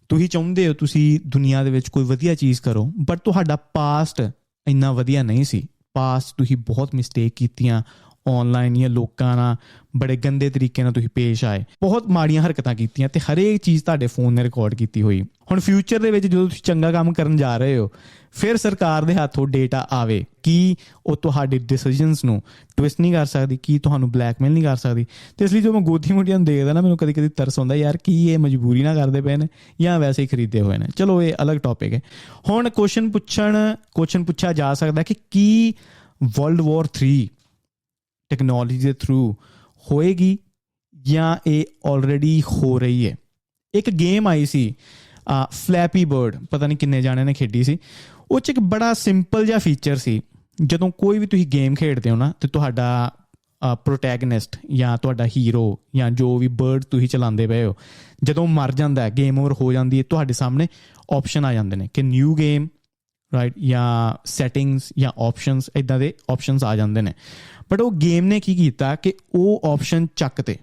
ਤੁਸੀਂ ਚਾਹੁੰਦੇ ਹੋ ਤੁਸੀਂ ਦੁਨੀਆ ਦੇ ਵਿੱਚ ਕੋਈ ਵਧੀਆ ਚੀਜ਼ ਕਰੋ, ਬਟ ਤੁਹਾਡਾ ਪਾਸਟ ਇੰਨਾ ਵਧੀਆ ਨਹੀਂ ਸੀ, ਪਾਸਟ ਤੁਸੀਂ ਬਹੁਤ ਮਿਸਟੇਕ ਕੀਤੀਆਂ ਆਨਲਾਈਨ ਜਾਂ ਲੋਕਾਂ ਨਾਲ ਬੜੇ ਗੰਦੇ ਤਰੀਕੇ ਨਾਲ ਤੁਸੀਂ ਪੇਸ਼ ਆਏ, ਬਹੁਤ ਮਾੜੀਆਂ ਹਰਕਤਾਂ ਕੀਤੀਆਂ ਤੇ ਹਰੇਕ ਚੀਜ਼ ਤੁਹਾਡੇ ਫੋਨ ਨੇ ਰਿਕਾਰਡ ਕੀਤੀ ਹੋਈ। ਹੁਣ ਫਿਊਚਰ ਦੇ ਵਿੱਚ ਜਦੋਂ ਤੁਸੀਂ ਚੰਗਾ ਕੰਮ ਕਰਨ ਜਾ ਰਹੇ ਹੋ, ਫਿਰ ਸਰਕਾਰ ਦੇ ਹੱਥੋਂ ਡੇਟਾ ਆਵੇ, ਕੀ ਉਹ ਤੁਹਾਡੇ ਡਿਸੀਜਨਸ ਨੂੰ ਟਵਿਸਟ ਨਹੀਂ ਕਰ ਸਕਦੀ, ਕੀ ਤੁਹਾਨੂੰ ਬਲੈਕਮੇਲ ਨਹੀਂ ਕਰ ਸਕਦੀ। ਤੇ ਇਸ ਲਈ ਜੋ ਮੈਂ ਗੋਦੀ ਮੋਟੀਆਂ ਨੂੰ ਦੇਖਦਾ ਨਾ, ਮੈਨੂੰ ਕਦੀ ਕਦੀ ਤਰਸ ਆਉਂਦਾ, ਯਾਰ ਕੀ ਇਹ ਮਜਬੂਰੀ ਨਾ ਕਰਦੇ ਪਏ ਨੇ ਜਾਂ ਵੈਸੇ ਹੀ ਖਰੀਦੇ ਹੋਏ ਨੇ। ਚਲੋ ਇਹ ਅਲੱਗ ਟੌਪਿਕ ਹੈ। ਹੁਣ ਕੁਐਸਚਨ ਪੁੱਛਿਆ ਜਾ ਸਕਦਾ ਕਿ ਕੀ ਵਰਲਡ ਵਾਰ 3 ਟੈਕਨੋਲੋਜੀ ਦੇ ਥਰੂ ਹੋਏਗੀ ਜਾਂ ਇਹ ਆਲਰੇਡੀ ਹੋ ਰਹੀ ਹੈ। ਇੱਕ ਗੇਮ ਆਈ ਸੀ ਫਲੈਪੀ ਬਰਡ, ਪਤਾ ਨਹੀਂ ਕਿੰਨੇ ਜਾਣਿਆਂ ਨੇ ਖੇਡੀ ਸੀ। ਉਹ 'ਚ ਇੱਕ ਬੜਾ ਸਿੰਪਲ ਜਿਹਾ ਫੀਚਰ ਸੀ, ਜਦੋਂ ਕੋਈ ਵੀ ਤੁਸੀਂ ਗੇਮ ਖੇਡਦੇ ਹੋ ਨਾ ਤੇ ਤੁਹਾਡਾ ਪ੍ਰੋਟੈਗਨਿਸਟ ਜਾਂ ਤੁਹਾਡਾ ਹੀਰੋ ਜਾਂ ਜੋ ਵੀ ਬਰਡ ਤੁਸੀਂ ਚਲਾਉਂਦੇ ਪਏ ਹੋ, ਜਦੋਂ ਮਰ ਜਾਂਦਾ ਹੈ, ਗੇਮ ਓਵਰ ਹੋ ਜਾਂਦੀ ਹੈ, ਤੁਹਾਡੇ ਸਾਹਮਣੇ ਆਪਸ਼ਨ ਆ ਜਾਂਦੇ ਨੇ ਕਿ ਨਿਊ ਗੇਮ, ਰਾਈਟ, ਜਾਂ ਸੈਟਿੰਗਸ ਜਾਂ ਆਪਸ਼ਨਸ, ਇੱਦਾਂ ਦੇ ਆਪਸ਼ਨਸ ਆ ਜਾਂਦੇ ਨੇ। ਬਟ ਉਹ ਗੇਮ ਨੇ ਕੀ ਕੀਤਾ ਕਿ ਉਹ ਆਪਸ਼ਨ ਚੱਕ ਤੇ,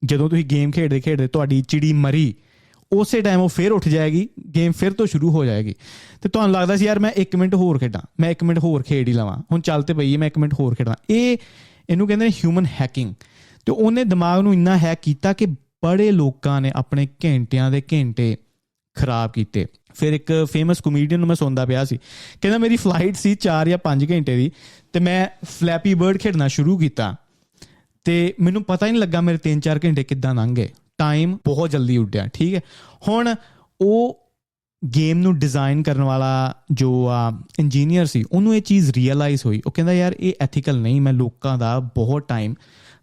ਜਦੋਂ ਤੁਸੀਂ ਗੇਮ ਖੇਡਦੇ ਤੁਹਾਡੀ ਚਿੜੀ ਮਰੀ, ਉਸੇ ਟਾਈਮ ਉਹ ਫਿਰ ਉੱਠ ਜਾਏਗੀ, ਗੇਮ ਫਿਰ ਤੋਂ ਸ਼ੁਰੂ ਹੋ ਜਾਏਗੀ। ਤੇ ਤੁਹਾਨੂੰ ਲੱਗਦਾ ਸੀ ਯਾਰ ਮੈਂ 1 ਮਿੰਟ ਹੋਰ ਖੇਡਾਂ, ਮੈਂ 1 ਮਿੰਟ ਹੋਰ ਖੇਡ ਹੀ ਲਵਾਂ, ਹੁਣ ਚੱਲ ਤੇ ਪਈ ਹੈ, ਮੈਂ 1 ਮਿੰਟ ਹੋਰ ਖੇਡਾਂ। ਇਹਨੂੰ ਕਹਿੰਦੇ ਨੇ ਹਿਊਮਨ ਹੈਕਿੰਗ। ਤੇ ਉਹਨੇ ਦਿਮਾਗ ਨੂੰ ਇੰਨਾ ਹੈਕ ਕੀਤਾ ਕਿ ਬੜੇ ਲੋਕਾਂ ਨੇ ਆਪਣੇ ਘੰਟਿਆਂ ਦੇ ਘੰਟੇ ਖਰਾਬ ਕੀਤੇ। ਫਿਰ ਇੱਕ ਫੇਮਸ ਕਮੇਡੀਅਨ ਨੂੰ ਮੈਂ ਸੁਣਦਾ ਪਿਆ ਸੀ, ਕਹਿੰਦਾ ਮੇਰੀ ਫਲਾਈਟ ਸੀ 4 ਜਾਂ 5 ਘੰਟੇ ਦੀ ਤੇ ਮੈਂ ਫਲੈਪੀ ਬਰਡ ਖੇਡਣਾ ਸ਼ੁਰੂ ਕੀਤਾ ਤੇ ਮੈਨੂੰ ਪਤਾ ਹੀ ਨਹੀਂ ਲੱਗਾ ਮੇਰੇ 3-4 ਘੰਟੇ ਕਿੱਦਾਂ ਲੰਘ ਗਏ, ਟਾਈਮ ਬਹੁਤ ਜਲਦੀ ਉੱਡਿਆ, ਠੀਕ ਹੈ। ਹੁਣ ਉਹ ਗੇਮ ਨੂੰ ਡਿਜ਼ਾਈਨ ਕਰਨ ਵਾਲਾ ਜੋ ਇੰਜੀਨੀਅਰ ਸੀ, ਉਹਨੂੰ ਇਹ ਚੀਜ਼ ਰੀਅਲਾਈਜ਼ ਹੋਈ। ਉਹ ਕਹਿੰਦਾ ਯਾਰ ਇਹ ਐਥੀਕਲ ਨਹੀਂ, ਮੈਂ ਲੋਕਾਂ ਦਾ ਬਹੁਤ ਟਾਈਮ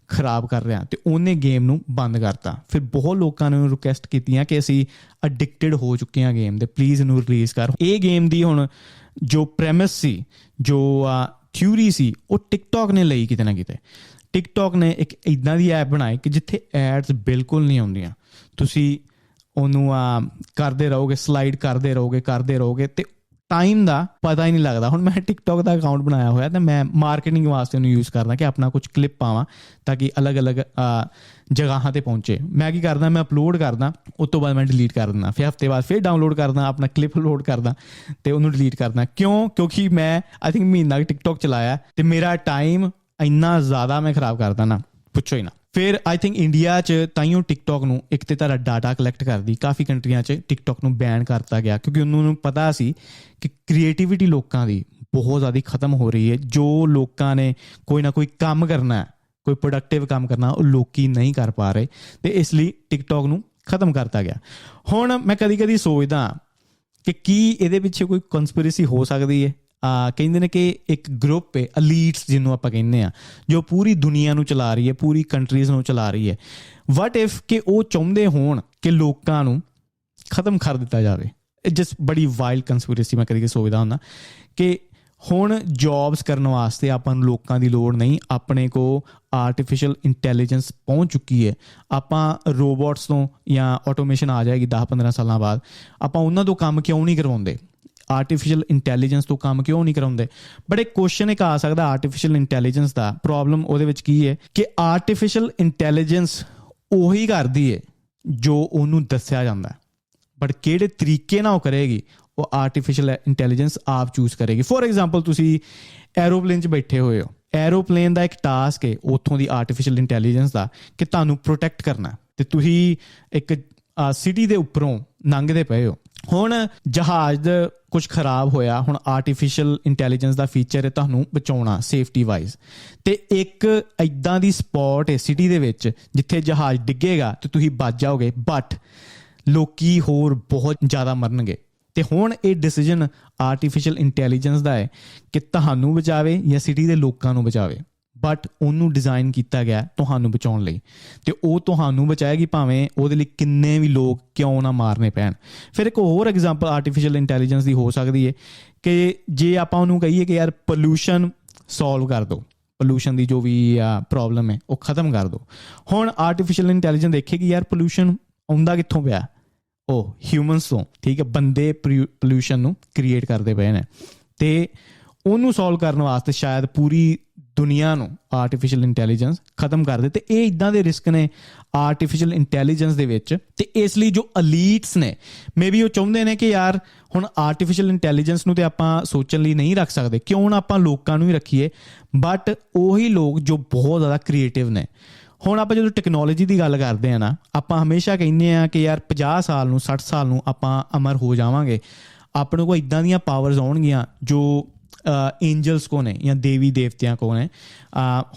ਖਰਾਬ ਕਰ ਰਿਹਾ, ਤੇ ਉਹਨੇ ਗੇਮ ਨੂੰ ਬੰਦ ਕਰਤਾ। ਫਿਰ ਬਹੁਤ ਲੋਕਾਂ ਨੇ ਉਹਨੂੰ ਰਿਕੁਐਸਟ ਕੀਤੀਆਂ ਕਿ ਅਸੀਂ ਅਡਿਕਟਡ ਹੋ ਚੁੱਕੇ ਹਾਂ ਗੇਮ ਦੇ, ਪਲੀਜ਼ ਇਹਨੂੰ ਰਿਲੀਜ਼ ਕਰ। ਇਹ ਗੇਮ ਦੀ ਹੁਣ ਜੋ ਪ੍ਰੈਮਿਸ ਸੀ, ਜੋ ਥਿਊਰੀ ਸੀ, ਉਹ ਟਿਕਟੌਕ ਨੇ ਲਈ ਕਿਤੇ ਨਾ ਕਿਤੇ। ਟਿਕਟੌਕ ਨੇ ਇੱਕ ਇੱਦਾਂ ਦੀ ਐਪ ਬਣਾਈ ਕਿ ਜਿੱਥੇ ਐਡਸ ਬਿਲਕੁਲ ਨਹੀਂ ਆਉਂਦੀਆਂ, ਤੁਸੀਂ ਉਹਨੂੰ ਕਰਦੇ ਰਹੋਗੇ, ਸਲਾਈਡ ਕਰਦੇ ਰਹੋਗੇ ਤੇ ਟਾਈਮ ਦਾ ਪਤਾ ਹੀ ਨਹੀਂ ਲੱਗਦਾ। ਹੁਣ ਮੈਂ ਟਿਕਟੌਕ ਦਾ ਅਕਾਊਂਟ ਬਣਾਇਆ ਹੋਇਆ ਤੇ ਮੈਂ ਮਾਰਕੀਟਿੰਗ ਵਾਸਤੇ ਉਹਨੂੰ ਯੂਜ਼ ਕਰਦਾ ਕਿ ਆਪਣਾ ਕੁਝ ਕਲਿੱਪ ਪਾਵਾਂ ਤਾਂ ਕਿ ਅਲੱਗ-ਅਲੱਗ ਜਗ੍ਹਾਵਾਂ 'ਤੇ ਪਹੁੰਚੇ। ਮੈਂ ਕੀ ਕਰਦਾ, ਮੈਂ ਅਪਲੋਡ ਕਰਦਾ, ਉਸ ਤੋਂ ਬਾਅਦ ਮੈਂ ਡਿਲੀਟ ਕਰ ਦਿੰਦਾ, ਫਿਰ ਹਫ਼ਤੇ ਬਾਅਦ ਫਿਰ ਡਾਊਨਲੋਡ ਕਰਦਾ, ਆਪਣਾ ਕਲਿੱਪ ਲੋਡ ਕਰਦਾ ਅਤੇ ਉਹਨੂੰ ਡਿਲੀਟ ਕਰਦਾ। ਕਿਉਂਕਿ ਮੈਂ ਆਈ ਥਿੰਕ ਮਹੀਨਾ ਟਿਕਟੌਕ ਚਲਾਇਆ ਅਤੇ ਮੇਰਾ ਟਾਈਮ ਇੰਨਾ ਜ਼ਿਆਦਾ ਮੈਂ ਖਰਾਬ ਕਰਦਾ ਨਾ, ਪੁੱਛੋ ਹੀ ਨਾ। ਫਿਰ ਆਈ ਥਿੰਕ ਇੰਡੀਆ 'ਚ ਤਾਈਓ ਟਿਕਟੌਕ ਨੂੰ ਇੱਕ ਤਾਂ ਤੁਹਾਡਾ ਡਾਟਾ ਕਲੈਕਟ ਕਰਦੀ, ਕਾਫੀ ਕੰਟਰੀਆਂ 'ਚ ਟਿਕਟੌਕ ਨੂੰ ਬੈਨ ਕਰਤਾ ਗਿਆ ਕਿਉਂਕਿ ਉਹਨਾਂ ਨੂੰ ਪਤਾ ਸੀ ਕਿ ਕ੍ਰੀਏਟੀਵਿਟੀ ਲੋਕਾਂ ਦੀ ਬਹੁਤ ਜ਼ਿਆਦਾ ਖਤਮ ਹੋ ਰਹੀ ਹੈ। ਜੋ ਲੋਕਾਂ ਨੇ ਕੋਈ ਨਾ ਕੋਈ ਕੰਮ ਕਰਨਾ, ਕੋਈ ਪ੍ਰੋਡਕਟਿਵ ਕੰਮ ਕਰਨਾ, ਉਹ ਲੋਕੀ ਨਹੀਂ ਕਰ ਪਾ ਰਹੇ ਅਤੇ ਇਸ ਲਈ ਟਿਕਟੌਕ ਨੂੰ ਖਤਮ ਕਰਤਾ ਗਿਆ। ਹੁਣ ਮੈਂ ਕਦੀ ਕਦੀ ਸੋਚਦਾ ਕਿ ਕੀ ਇਹਦੇ ਪਿੱਛੇ ਕੋਈ ਕੰਸਪੀਰੇਸੀ ਹੋ ਸਕਦੀ ਹੈ। ਕਹਿੰਦੇ ਨੇ ਕਿ ਇੱਕ ਗਰੁੱਪ ਹੈ, ਅਲੀਟਸ ਜਿਹਨੂੰ ਆਪਾਂ ਕਹਿੰਦੇ ਹਾਂ, ਜੋ ਪੂਰੀ ਦੁਨੀਆ ਨੂੰ ਚਲਾ ਰਹੀ ਹੈ, ਪੂਰੀ ਕੰਟਰੀਜ਼ ਨੂੰ ਚਲਾ ਰਹੀ ਹੈ। ਵਟ ਇਫ ਕਿ ਉਹ ਚਾਹੁੰਦੇ ਹੋਣ ਕਿ ਲੋਕਾਂ ਨੂੰ ਖਤਮ ਕਰ ਦਿੱਤਾ ਜਾਵੇ। ਜਸਟ ਬੜੀ ਵਾਈਲਡ ਕੰਸਪੀਰੇਸੀ ਮੈਂ ਕਦੀ ਸੋਚਦਾ ਹੁੰਦਾ ਕਿ ਹੁਣ ਜੌਬਸ ਕਰਨ ਵਾਸਤੇ ਆਪਾਂ ਨੂੰ ਲੋਕਾਂ ਦੀ ਲੋੜ ਨਹੀਂ, ਆਪਣੇ ਕੋਲ ਆਰਟੀਫਿਸ਼ੀਅਲ ਇੰਟੈਲੀਜੈਂਸ ਪਹੁੰਚ ਚੁੱਕੀ ਹੈ। ਆਪਾਂ ਰੋਬੋਟਸ ਤੋਂ ਜਾਂ ਆਟੋਮੇਸ਼ਨ ਆ ਜਾਏਗੀ 10-15 ਸਾਲਾਂ ਬਾਅਦ, ਆਪਾਂ ਉਹਨਾਂ ਤੋਂ ਕੰਮ ਕਿਉਂ ਨਹੀਂ ਕਰਵਾਉਂਦੇ? ਆਰਟੀਫਿਸ਼ੀਅਲ ਇੰਟੈਲੀਜੈਂਸ ਤੋਂ ਕੰਮ ਕਿਉਂ ਨਹੀਂ ਕਰਾਉਂਦੇ? ਬਟ ਇੱਕ ਕੁਐਸਚਨ ਇੱਕ ਆ ਸਕਦਾ ਆਰਟੀਫਿਸ਼ੀਅਲ ਇੰਟੈਲੀਜੈਂਸ ਦਾ। ਪ੍ਰੋਬਲਮ ਉਹਦੇ ਵਿੱਚ ਕੀ ਹੈ ਕਿ ਆਰਟੀਫਿਸ਼ੀਅਲ ਇੰਟੈਲੀਜੈਂਸ ਉਹੀ ਕਰਦੀ ਹੈ ਜੋ ਉਹਨੂੰ ਦੱਸਿਆ ਜਾਂਦਾ, ਬਟ ਕਿਹੜੇ ਤਰੀਕੇ ਨਾਲ ਉਹ ਕਰੇਗੀ ਉਹ ਆਰਟੀਫਿਸ਼ੀਅਲ ਇੰਟੈਲੀਜੈਂਸ ਆਪ ਚੂਜ਼ ਕਰੇਗੀ। ਫੋਰ ਐਗਜ਼ਾਮਪਲ ਤੁਸੀਂ ਐਰੋਪਲੇਨ 'ਚ ਬੈਠੇ ਹੋਏ ਹੋ, ਐਰੋਪਲੇਨ ਦਾ ਇੱਕ ਟਾਸਕ ਹੈ ਉੱਥੋਂ ਦੀ ਆਰਟੀਫਿਸ਼ੀਅਲ ਇੰਟੈਲੀਜੈਂਸ ਦਾ ਕਿ ਤੁਹਾਨੂੰ ਪ੍ਰੋਟੈਕਟ ਕਰਨਾ, ਅਤੇ ਤੁਸੀਂ ਇੱਕ ਸਿਟੀ ਦੇ ਉੱਪਰੋਂ ਲੰਘਦੇ ਪਏ ਹੋ। ਹੁਣ ਜਹਾਜ਼ ਦਾ ਕੁਛ ਖਰਾਬ ਹੋਇਆ, ਹੁਣ ਆਰਟੀਫਿਸ਼ੀਅਲ ਇੰਟੈਲੀਜੈਂਸ ਦਾ ਫੀਚਰ ਹੈ ਤੁਹਾਨੂੰ ਬਚਾਉਣਾ ਸੇਫਟੀ ਵਾਈਜ਼, ਅਤੇ ਇੱਕ ਇੱਦਾਂ ਦੀ ਸਪੌਟ ਹੈ ਸਿਟੀ ਦੇ ਵਿੱਚ ਜਿੱਥੇ ਜਹਾਜ਼ ਡਿੱਗੇਗਾ ਅਤੇ ਤੁਸੀਂ ਬਚ ਜਾਓਗੇ, ਬਟ ਲੋਕੀ ਹੋਰ ਬਹੁਤ ਜ਼ਿਆਦਾ ਮਰਨਗੇ। ਅਤੇ ਹੁਣ ਇਹ ਡਿਸੀਜਨ ਆਰਟੀਫਿਸ਼ੀਅਲ ਇੰਟੈਲੀਜੈਂਸ ਦਾ ਹੈ ਕਿ ਤੁਹਾਨੂੰ ਬਚਾਵੇ ਜਾਂ ਸਿਟੀ ਦੇ ਲੋਕਾਂ ਨੂੰ ਬਚਾਵੇ, ਬਟ ਉਹਨੂੰ ਡਿਜ਼ਾਈਨ ਕੀਤਾ ਗਿਆ ਤੁਹਾਨੂੰ ਬਚਾਉਣ ਲਈ, ਅਤੇ ਉਹ ਤੁਹਾਨੂੰ ਬਚਾਏਗੀ ਭਾਵੇਂ ਉਹਦੇ ਲਈ ਕਿੰਨੇ ਵੀ ਲੋਕ ਕਿਉਂ ਨਾ ਮਾਰਨੇ ਪੈਣ। ਫਿਰ ਇੱਕ ਹੋਰ ਐਗਜ਼ਾਮਪਲ ਆਰਟੀਫਿਸ਼ੀਅਲ ਇੰਟੈਲੀਜੈਂਸ ਦੀ ਹੋ ਸਕਦੀ ਹੈ ਕਿ ਜੇ ਆਪਾਂ ਉਹਨੂੰ ਕਹੀਏ ਕਿ ਯਾਰ ਪੋਲਿਊਸ਼ਨ ਸੋਲਵ ਕਰ ਦਿਓ, ਪੋਲਿਊਸ਼ਨ ਦੀ ਜੋ ਵੀ ਪ੍ਰੋਬਲਮ ਹੈ ਉਹ ਖ਼ਤਮ ਕਰ ਦਿਓ। ਹੁਣ ਆਰਟੀਫਿਸ਼ੀਅਲ ਇੰਟੈਲੀਜੈਂਸ ਦੇਖੇਗੀ ਯਾਰ ਪੋਲਿਊਸ਼ਨ ਆਉਂਦਾ ਕਿੱਥੋਂ ਪਿਆ, ਉਹ ਹਿਊਮਨਸ ਤੋਂ, ਠੀਕ ਹੈ, ਬੰਦੇ ਪੋਲਿਊਸ਼ਨ ਨੂੰ ਕ੍ਰੀਏਟ ਕਰਦੇ ਪਏ ਨੇ, ਅਤੇ ਉਹਨੂੰ ਸੋਲਵ ਕਰਨ ਵਾਸਤੇ ਸ਼ਾਇਦ ਪੂਰੀ ਦੁਨੀਆ ਨੂੰ ਆਰਟੀਫਿਸ਼ੀਅਲ ਇੰਟੈਲੀਜੈਂਸ ਖਤਮ ਕਰ ਦੇ। ਅਤੇ ਇਹ ਇੱਦਾਂ ਦੇ ਰਿਸਕ ਨੇ ਆਰਟੀਫਿਸ਼ੀਅਲ ਇੰਟੈਲੀਜੈਂਸ ਦੇ ਵਿੱਚ, ਅਤੇ ਇਸ ਲਈ ਜੋ ਅਲੀਟਸ ਨੇ ਮੇ ਬੀ ਉਹ ਚਾਹੁੰਦੇ ਨੇ ਕਿ ਯਾਰ ਹੁਣ ਆਰਟੀਫਿਸ਼ੀਅਲ ਇੰਟੈਲੀਜੈਂਸ ਨੂੰ ਤਾਂ ਆਪਾਂ ਸੋਚਣ ਲਈ ਨਹੀਂ ਰੱਖ ਸਕਦੇ, ਕਿਉਂ ਨਾ ਆਪਾਂ ਲੋਕਾਂ ਨੂੰ ਹੀ ਰੱਖੀਏ, ਬਟ ਉਹੀ ਲੋਕ ਜੋ ਬਹੁਤ ਜ਼ਿਆਦਾ ਕ੍ਰੀਏਟਿਵ ਨੇ। ਹੁਣ ਆਪਾਂ ਜਦੋਂ ਟੈਕਨੋਲੋਜੀ ਦੀ ਗੱਲ ਕਰਦੇ ਹਾਂ ਨਾ, ਆਪਾਂ ਹਮੇਸ਼ਾ ਕਹਿੰਦੇ ਹਾਂ ਕਿ ਯਾਰ 50 ਸਾਲ ਨੂੰ 60 ਸਾਲ ਨੂੰ ਆਪਾਂ ਅਮਰ ਹੋ ਜਾਵਾਂਗੇ, ਆਪਣੇ ਕੋਲ ਇੱਦਾਂ ਦੀਆਂ ਪਾਵਰਸ ਆਉਣਗੀਆਂ ਜੋ ਐਂਜਲਸ ਕੋ ਨੇ ਜਾਂ ਦੇਵੀ ਦੇਵਤਿਆਂ ਕੋ ਨੇ।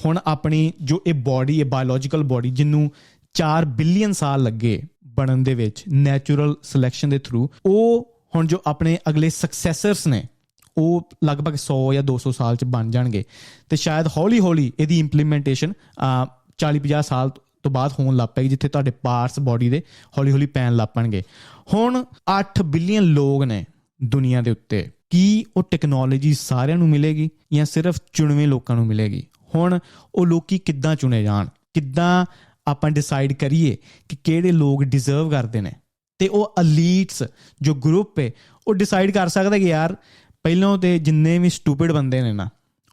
ਹੁਣ ਆਪਣੀ ਜੋ ਇਹ ਬੋਡੀ ਹੈ, ਬਾਇਓਲੋਜੀਕਲ ਬੋਡੀ, ਜਿਹਨੂੰ 4 ਬਿਲੀਅਨ ਸਾਲ ਲੱਗੇ ਬਣਨ ਦੇ ਵਿੱਚ ਨੈਚੁਰਲ ਸਿਲੈਕਸ਼ਨ ਦੇ ਥਰੂ, ਉਹ ਹੁਣ ਜੋ ਆਪਣੇ ਅਗਲੇ ਸਕਸੈਸਰਸ ਨੇ ਉਹ ਲਗਭਗ 100 ਜਾਂ 200 ਸਾਲ 'ਚ ਬਣ ਜਾਣਗੇ, ਅਤੇ ਸ਼ਾਇਦ ਹੌਲੀ ਹੌਲੀ ਇਹਦੀ ਇੰਪਲੀਮੈਂਟੇਸ਼ਨ 40-50 ਸਾਲ ਤੋਂ ਬਾਅਦ ਹੋਣ ਲੱਗ ਪਏਗੀ, ਜਿੱਥੇ ਤੁਹਾਡੇ ਪਾਰਟਸ ਬੋਡੀ ਦੇ ਹੌਲੀ ਹੌਲੀ ਪੈਣ ਲੱਗ ਪੈਣਗੇ। ਹੁਣ 8 ਬਿਲੀਅਨ ਲੋਕ ਨੇ ਦੁਨੀਆ ਦੇ ਉੱਤੇ, ਕੀ ਉਹ ਟੈਕਨੋਲੋਜੀ ਸਾਰਿਆਂ ਨੂੰ ਮਿਲੇਗੀ ਜਾਂ ਸਿਰਫ ਚੁਣਵੇਂ ਲੋਕਾਂ ਨੂੰ ਮਿਲੇਗੀ? ਹੁਣ ਉਹ ਲੋਕੀ ਕਿੱਦਾਂ ਚੁਣੇ ਜਾਣ, ਕਿੱਦਾਂ ਆਪਾਂ ਡਿਸਾਈਡ ਕਰੀਏ ਕਿ ਕਿਹੜੇ ਲੋਕ ਡਿਜ਼ਰਵ ਕਰਦੇ ਨੇ? ਅਤੇ ਉਹ ਅਲੀਟਸ ਜੋ ਗਰੁੱਪ ਹੈ ਉਹ ਡਿਸਾਈਡ ਕਰ ਸਕਦਾ ਕਿ ਯਾਰ ਪਹਿਲਾਂ ਤਾਂ ਜਿੰਨੇ ਵੀ ਸਟੂਪਿਡ ਬੰਦੇ ਨੇ ਨਾ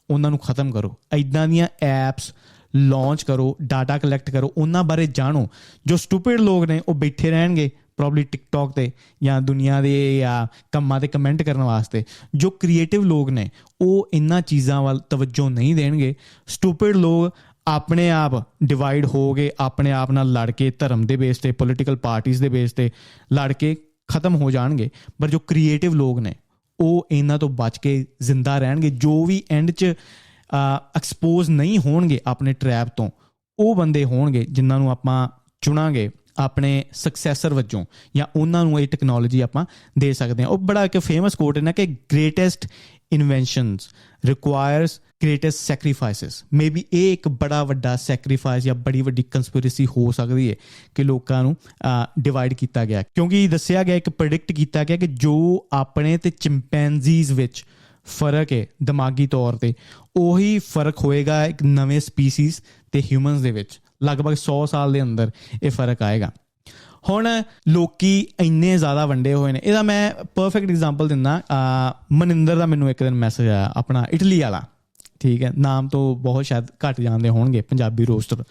ਉਹਨਾਂ ਨੂੰ ਖ਼ਤਮ ਕਰੋ, ਇੱਦਾਂ ਦੀਆਂ ਐਪਸ ਲਾਂਚ ਕਰੋ, ਡਾਟਾ ਕਲੈਕਟ ਕਰੋ, ਉਹਨਾਂ ਬਾਰੇ ਜਾਣੋ। ਜੋ ਸਟੂਪਿਡ ਲੋਕ ਨੇ ਉਹ ਬੈਠੇ ਰਹਿਣਗੇ ਪ੍ਰੋਬਲੀ ਟਿਕਟੋਕ 'ਤੇ ਜਾਂ ਦੁਨੀਆ ਦੇ ਜਾਂ ਕੰਮਾਂ 'ਤੇ ਕਮੈਂਟ ਕਰਨ ਵਾਸਤੇ। ਜੋ ਕ੍ਰੀਏਟਿਵ ਲੋਕ ਨੇ ਉਹ ਇਹਨਾਂ ਚੀਜ਼ਾਂ ਵੱਲ ਤਵੱਜੋ ਨਹੀਂ ਦੇਣਗੇ। ਸਟੂਪਿਡ ਲੋਕ ਆਪਣੇ ਆਪ ਡਿਵਾਈਡ ਹੋ ਕੇ ਆਪਣੇ ਆਪ ਨਾਲ ਲੜ ਕੇ, ਧਰਮ ਦੇ ਬੇਸ 'ਤੇ, ਪੋਲੀਟੀਕਲ ਪਾਰਟੀਜ਼ ਦੇ ਬੇਸ 'ਤੇ ਲੜ ਕੇ ਖ਼ਤਮ ਹੋ ਜਾਣਗੇ। ਪਰ ਜੋ ਕ੍ਰੀਏਟਿਵ ਲੋਕ ਨੇ ਉਹ ਇਹਨਾਂ ਤੋਂ ਬਚ ਕੇ ਜ਼ਿੰਦਾ ਰਹਿਣਗੇ। ਜੋ ਵੀ ਐਂਡ 'ਚ ਐਕਸਪੋਜ਼ ਨਹੀਂ ਹੋਣਗੇ ਆਪਣੇ ਟਰੈਪ ਤੋਂ, ਉਹ ਬੰਦੇ ਹੋਣਗੇ ਜਿਨ੍ਹਾਂ ਨੂੰ ਆਪਾਂ ਚੁਣਾਂਗੇ ਆਪਣੇ ਸਕਸੈਸਰ ਵਜੋਂ, ਜਾਂ ਉਹਨਾਂ ਨੂੰ ਇਹ ਟੈਕਨੋਲੋਜੀ ਆਪਾਂ ਦੇ ਸਕਦੇ ਹਾਂ। ਉਹ ਬੜਾ ਇੱਕ ਫੇਮਸ ਕੋਟ ਹੈ ਨਾ ਕਿ greatest inventions requires greatest sacrifices. Maybe ਇਹ ਇੱਕ ਬੜਾ ਵੱਡਾ ਸੈਕਰੀਫਾਈਸ ਜਾਂ ਬੜੀ ਵੱਡੀ ਕੰਸਪੀਰੇਸੀ ਹੋ ਸਕਦੀ ਹੈ ਕਿ ਲੋਕਾਂ ਨੂੰ ਡਿਵਾਈਡ ਕੀਤਾ ਗਿਆ, ਕਿਉਂਕਿ ਦੱਸਿਆ ਗਿਆ, ਇੱਕ ਪ੍ਰੈਡਿਕਟ ਕੀਤਾ ਗਿਆ ਕਿ ਜੋ ਆਪਣੇ ਅਤੇ ਚਿੰਪੈਂਜ਼ੀਜ਼ ਵਿੱਚ ਫਰਕ ਹੈ ਦਿਮਾਗੀ ਤੌਰ 'ਤੇ, ਉਹੀ ਫਰਕ ਹੋਏਗਾ ਇੱਕ ਨਵੇਂ ਸਪੀਸੀਜ਼ ਅਤੇ ਹਿਊਮਨਸ ਦੇ ਵਿੱਚ। ਲਗਭਗ 100 ਸਾਲ ਦੇ ਅੰਦਰ ਇਹ ਫਰਕ ਆਏਗਾ। ਹੁਣ ਲੋਕੀ ਇੰਨੇ ਜ਼ਿਆਦਾ ਵੰਡੇ ਹੋਏ ਨੇ। ਇਹਦਾ ਮੈਂ ਪਰਫੈਕਟ ਐਗਜ਼ਾਮਪਲ ਦਿੰਦਾ। ਮਨਿੰਦਰ ਦਾ ਮੈਨੂੰ ਇੱਕ ਦਿਨ ਮੈਸੇਜ ਆਇਆ, ਆਪਣਾ ਇਟਲੀ ਵਾਲਾ, ਠੀਕ ਹੈ, ਨਾਮ ਤੋਂ ਬਹੁਤ ਸ਼ਾਇਦ ਘੱਟ ਜਾਣਦੇ ਹੋਣਗੇ, ਪੰਜਾਬੀ ਰੋਸਟਰ।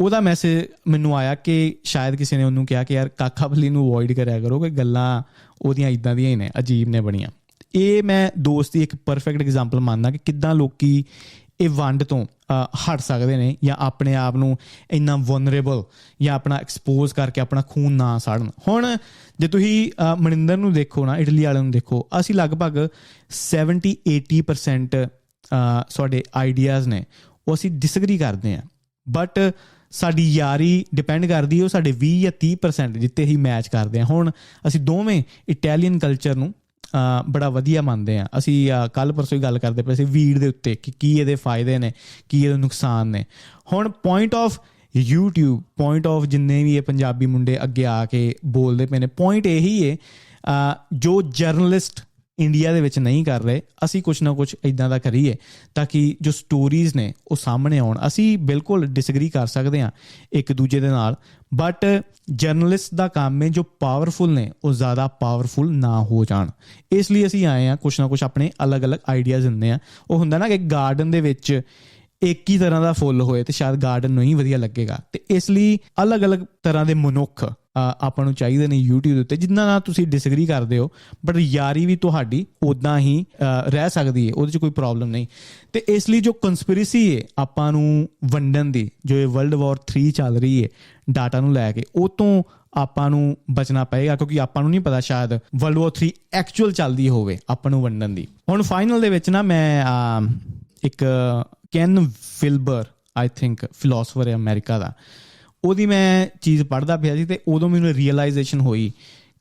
ਉਹਦਾ ਮੈਸੇਜ ਮੈਨੂੰ ਆਇਆ ਕਿ ਸ਼ਾਇਦ ਕਿਸੇ ਨੇ ਉਹਨੂੰ ਕਿਹਾ ਕਿ ਯਾਰ ਕਾਕਾ ਬੱਲੀ ਨੂੰ ਅਵੋਇਡ ਕਰਿਆ ਕਰੋ, ਕਿ ਗੱਲਾਂ ਉਹਦੀਆਂ ਇੱਦਾਂ ਦੀਆਂ ਹੀ ਨੇ, ਅਜੀਬ ਨੇ ਬੜੀਆਂ। ਇਹ ਮੈਂ ਦੋਸਤ ਦੀ ਇੱਕ ਪਰਫੈਕਟ ਐਗਜ਼ਾਮਪਲ ਮੰਨਦਾ ਕਿ ਕਿੱਦਾਂ ਲੋਕੀ ਇਹ ਵੰਡ ਤੋਂ ਹਟ ਸਕਦੇ ਨੇ, ਜਾਂ ਆਪਣੇ ਆਪ ਨੂੰ ਇੰਨਾ ਵਨਰੇਬਲ ਜਾਂ ਆਪਣਾ ਐਕਸਪੋਜ਼ ਕਰਕੇ ਆਪਣਾ ਖੂਨ ਨਾ ਸਾੜਨ। ਹੁਣ ਜੇ ਤੁਸੀਂ ਮਨਿੰਦਰ ਨੂੰ ਦੇਖੋ ਨਾ, ਇਟਲੀ ਵਾਲਿਆਂ ਨੂੰ ਦੇਖੋ, ਅਸੀਂ ਲਗਭਗ 70-80% ਸਾਡੇ ਆਈਡੀਆਜ਼ ਨੇ ਉਹ ਅਸੀਂ ਡਿਸਐਗਰੀ ਕਰਦੇ ਹਾਂ, ਬਟ ਸਾਡੀ ਯਾਰੀ ਡਿਪੈਂਡ ਕਰਦੀ ਉਹ ਸਾਡੇ 20 ਜਾਂ 30% ਜਿੱਤੇ ਹੀ ਮੈਚ ਕਰਦੇ ਹਾਂ। ਹੁਣ ਅਸੀਂ ਦੋਵੇਂ ਇਟਾਲੀਅਨ ਕਲਚਰ ਨੂੰ ਬੜਾ ਵਧੀਆ ਮੰਨਦੇ ਹਾਂ। ਅਸੀਂ ਕੱਲ੍ਹ ਪਰਸੋਂ ਹੀ ਗੱਲ ਕਰਦੇ ਪਏ ਸੀ ਵੀਡ ਦੇ ਉੱਤੇ ਕਿ ਕੀ ਇਹਦੇ ਫਾਇਦੇ ਨੇ, ਕੀ ਇਹਦੇ ਨੁਕਸਾਨ ਨੇ। ਹੁਣ point of YouTube, point of ਜਿੰਨੇ ਵੀ ਇਹ ਪੰਜਾਬੀ ਮੁੰਡੇ ਅੱਗੇ ਆ ਕੇ ਬੋਲਦੇ ਪਏ ਨੇ, ਪੁਆਇੰਟ ਇਹੀ ਹੈ, ਜੋ ਜਰਨਲਿਸਟ ਇੰਡੀਆ ਦੇ ਵਿੱਚ ਨਹੀਂ ਕਰ ਰਹੇ, ਅਸੀਂ ਕੁਛ ਨਾ ਕੁਛ ਇੱਦਾਂ ਦਾ ਕਰੀਏ ਤਾਂ ਕਿ ਜੋ ਸਟੋਰੀਜ਼ ਨੇ ਉਹ ਸਾਹਮਣੇ ਆਉਣ। ਅਸੀਂ ਬਿਲਕੁਲ ਡਿਸਐਗਰੀ ਕਰ ਸਕਦੇ ਹਾਂ ਇੱਕ ਦੂਜੇ ਦੇ ਨਾਲ, ਬਟ ਜਰਨਲਿਸਟ ਦਾ ਕੰਮ ਹੈ ਜੋ ਪਾਵਰਫੁਲ ਨੇ ਉਹ ਜ਼ਿਆਦਾ ਪਾਵਰਫੁਲ ਨਾ ਹੋ ਜਾਣ। ਇਸ ਲਈ ਅਸੀਂ ਆਏ ਹਾਂ ਕੁਛ ਨਾ ਕੁਛ ਆਪਣੇ ਅਲੱਗ-ਅਲੱਗ ਆਈਡੀਆਜ਼ ਦਿੰਦੇ ਹਾਂ। ਉਹ ਹੁੰਦਾ ਨਾ ਕਿ ਗਾਰਡਨ ਦੇ ਵਿੱਚ ਇੱਕ ਹੀ ਤਰ੍ਹਾਂ ਦਾ ਫੁੱਲ ਹੋਏ ਤੇ ਸ਼ਾਇਦ ਗਾਰਡਨ ਨੂੰ ਹੀ ਵਧੀਆ ਲੱਗੇਗਾ, ਤੇ ਇਸ ਲਈ ਅਲੱਗ-ਅਲੱਗ ਤਰ੍ਹਾਂ ਦੇ ਮਨੁੱਖ ਆਪਾਂ ਨੂੰ ਚਾਹੀਦੇ ਨੇ YouTube ਦੇ ਉੱਤੇ, ਜਿਨ੍ਹਾਂ ਨਾਲ ਤੁਸੀਂ ਡਿਸਐਗਰੀ ਕਰਦੇ ਹੋ ਬਟ ਯਾਰੀ ਵੀ ਤੁਹਾਡੀ ਉੱਦਾਂ ਹੀ ਰਹਿ ਸਕਦੀ ਹੈ, ਉਹਦੇ 'ਚ ਕੋਈ ਪ੍ਰੋਬਲਮ ਨਹੀਂ। ਤੇ ਇਸ ਲਈ ਜੋ ਕੰਸਪੀਰੇਸੀ ਹੈ ਆਪਾਂ ਨੂੰ ਵੰਡਣ ਦੀ, ਜੋ ਇਹ World War 3 ਚੱਲ ਰਹੀ ਹੈ ਡਾਟਾ ਨੂੰ ਲੈ ਕੇ, ਉਹ ਤੋਂ ਆਪਾਂ ਨੂੰ ਬਚਣਾ ਪਏਗਾ, ਕਿਉਂਕਿ ਆਪਾਂ ਨੂੰ ਨਹੀਂ ਪਤਾ ਸ਼ਾਇਦ World War 3 ਐਕਚੁਅਲ ਚੱਲਦੀ ਹੋਵੇ ਆਪਾਂ ਨੂੰ ਵੰਡਣ ਦੀ। ਹੁਣ ਫਾਈਨਲ ਦੇ ਵਿੱਚ ਨਾ ਮੈਂ ਇੱਕ ਕੈਨ ਵਿਲਬਰ ਆਈ ਥਿੰਕ ਫਿਲੋਸਫਰ ਹੈ ਅਮਰੀਕਾ ਦਾ, ਉਹਦੀ ਮੈਂ ਚੀਜ਼ ਪੜ੍ਹਦਾ ਪਿਆ ਸੀ ਤੇ ਉਦੋਂ ਮੈਨੂੰ ਰੀਅਲਾਈਜੇਸ਼ਨ ਹੋਈ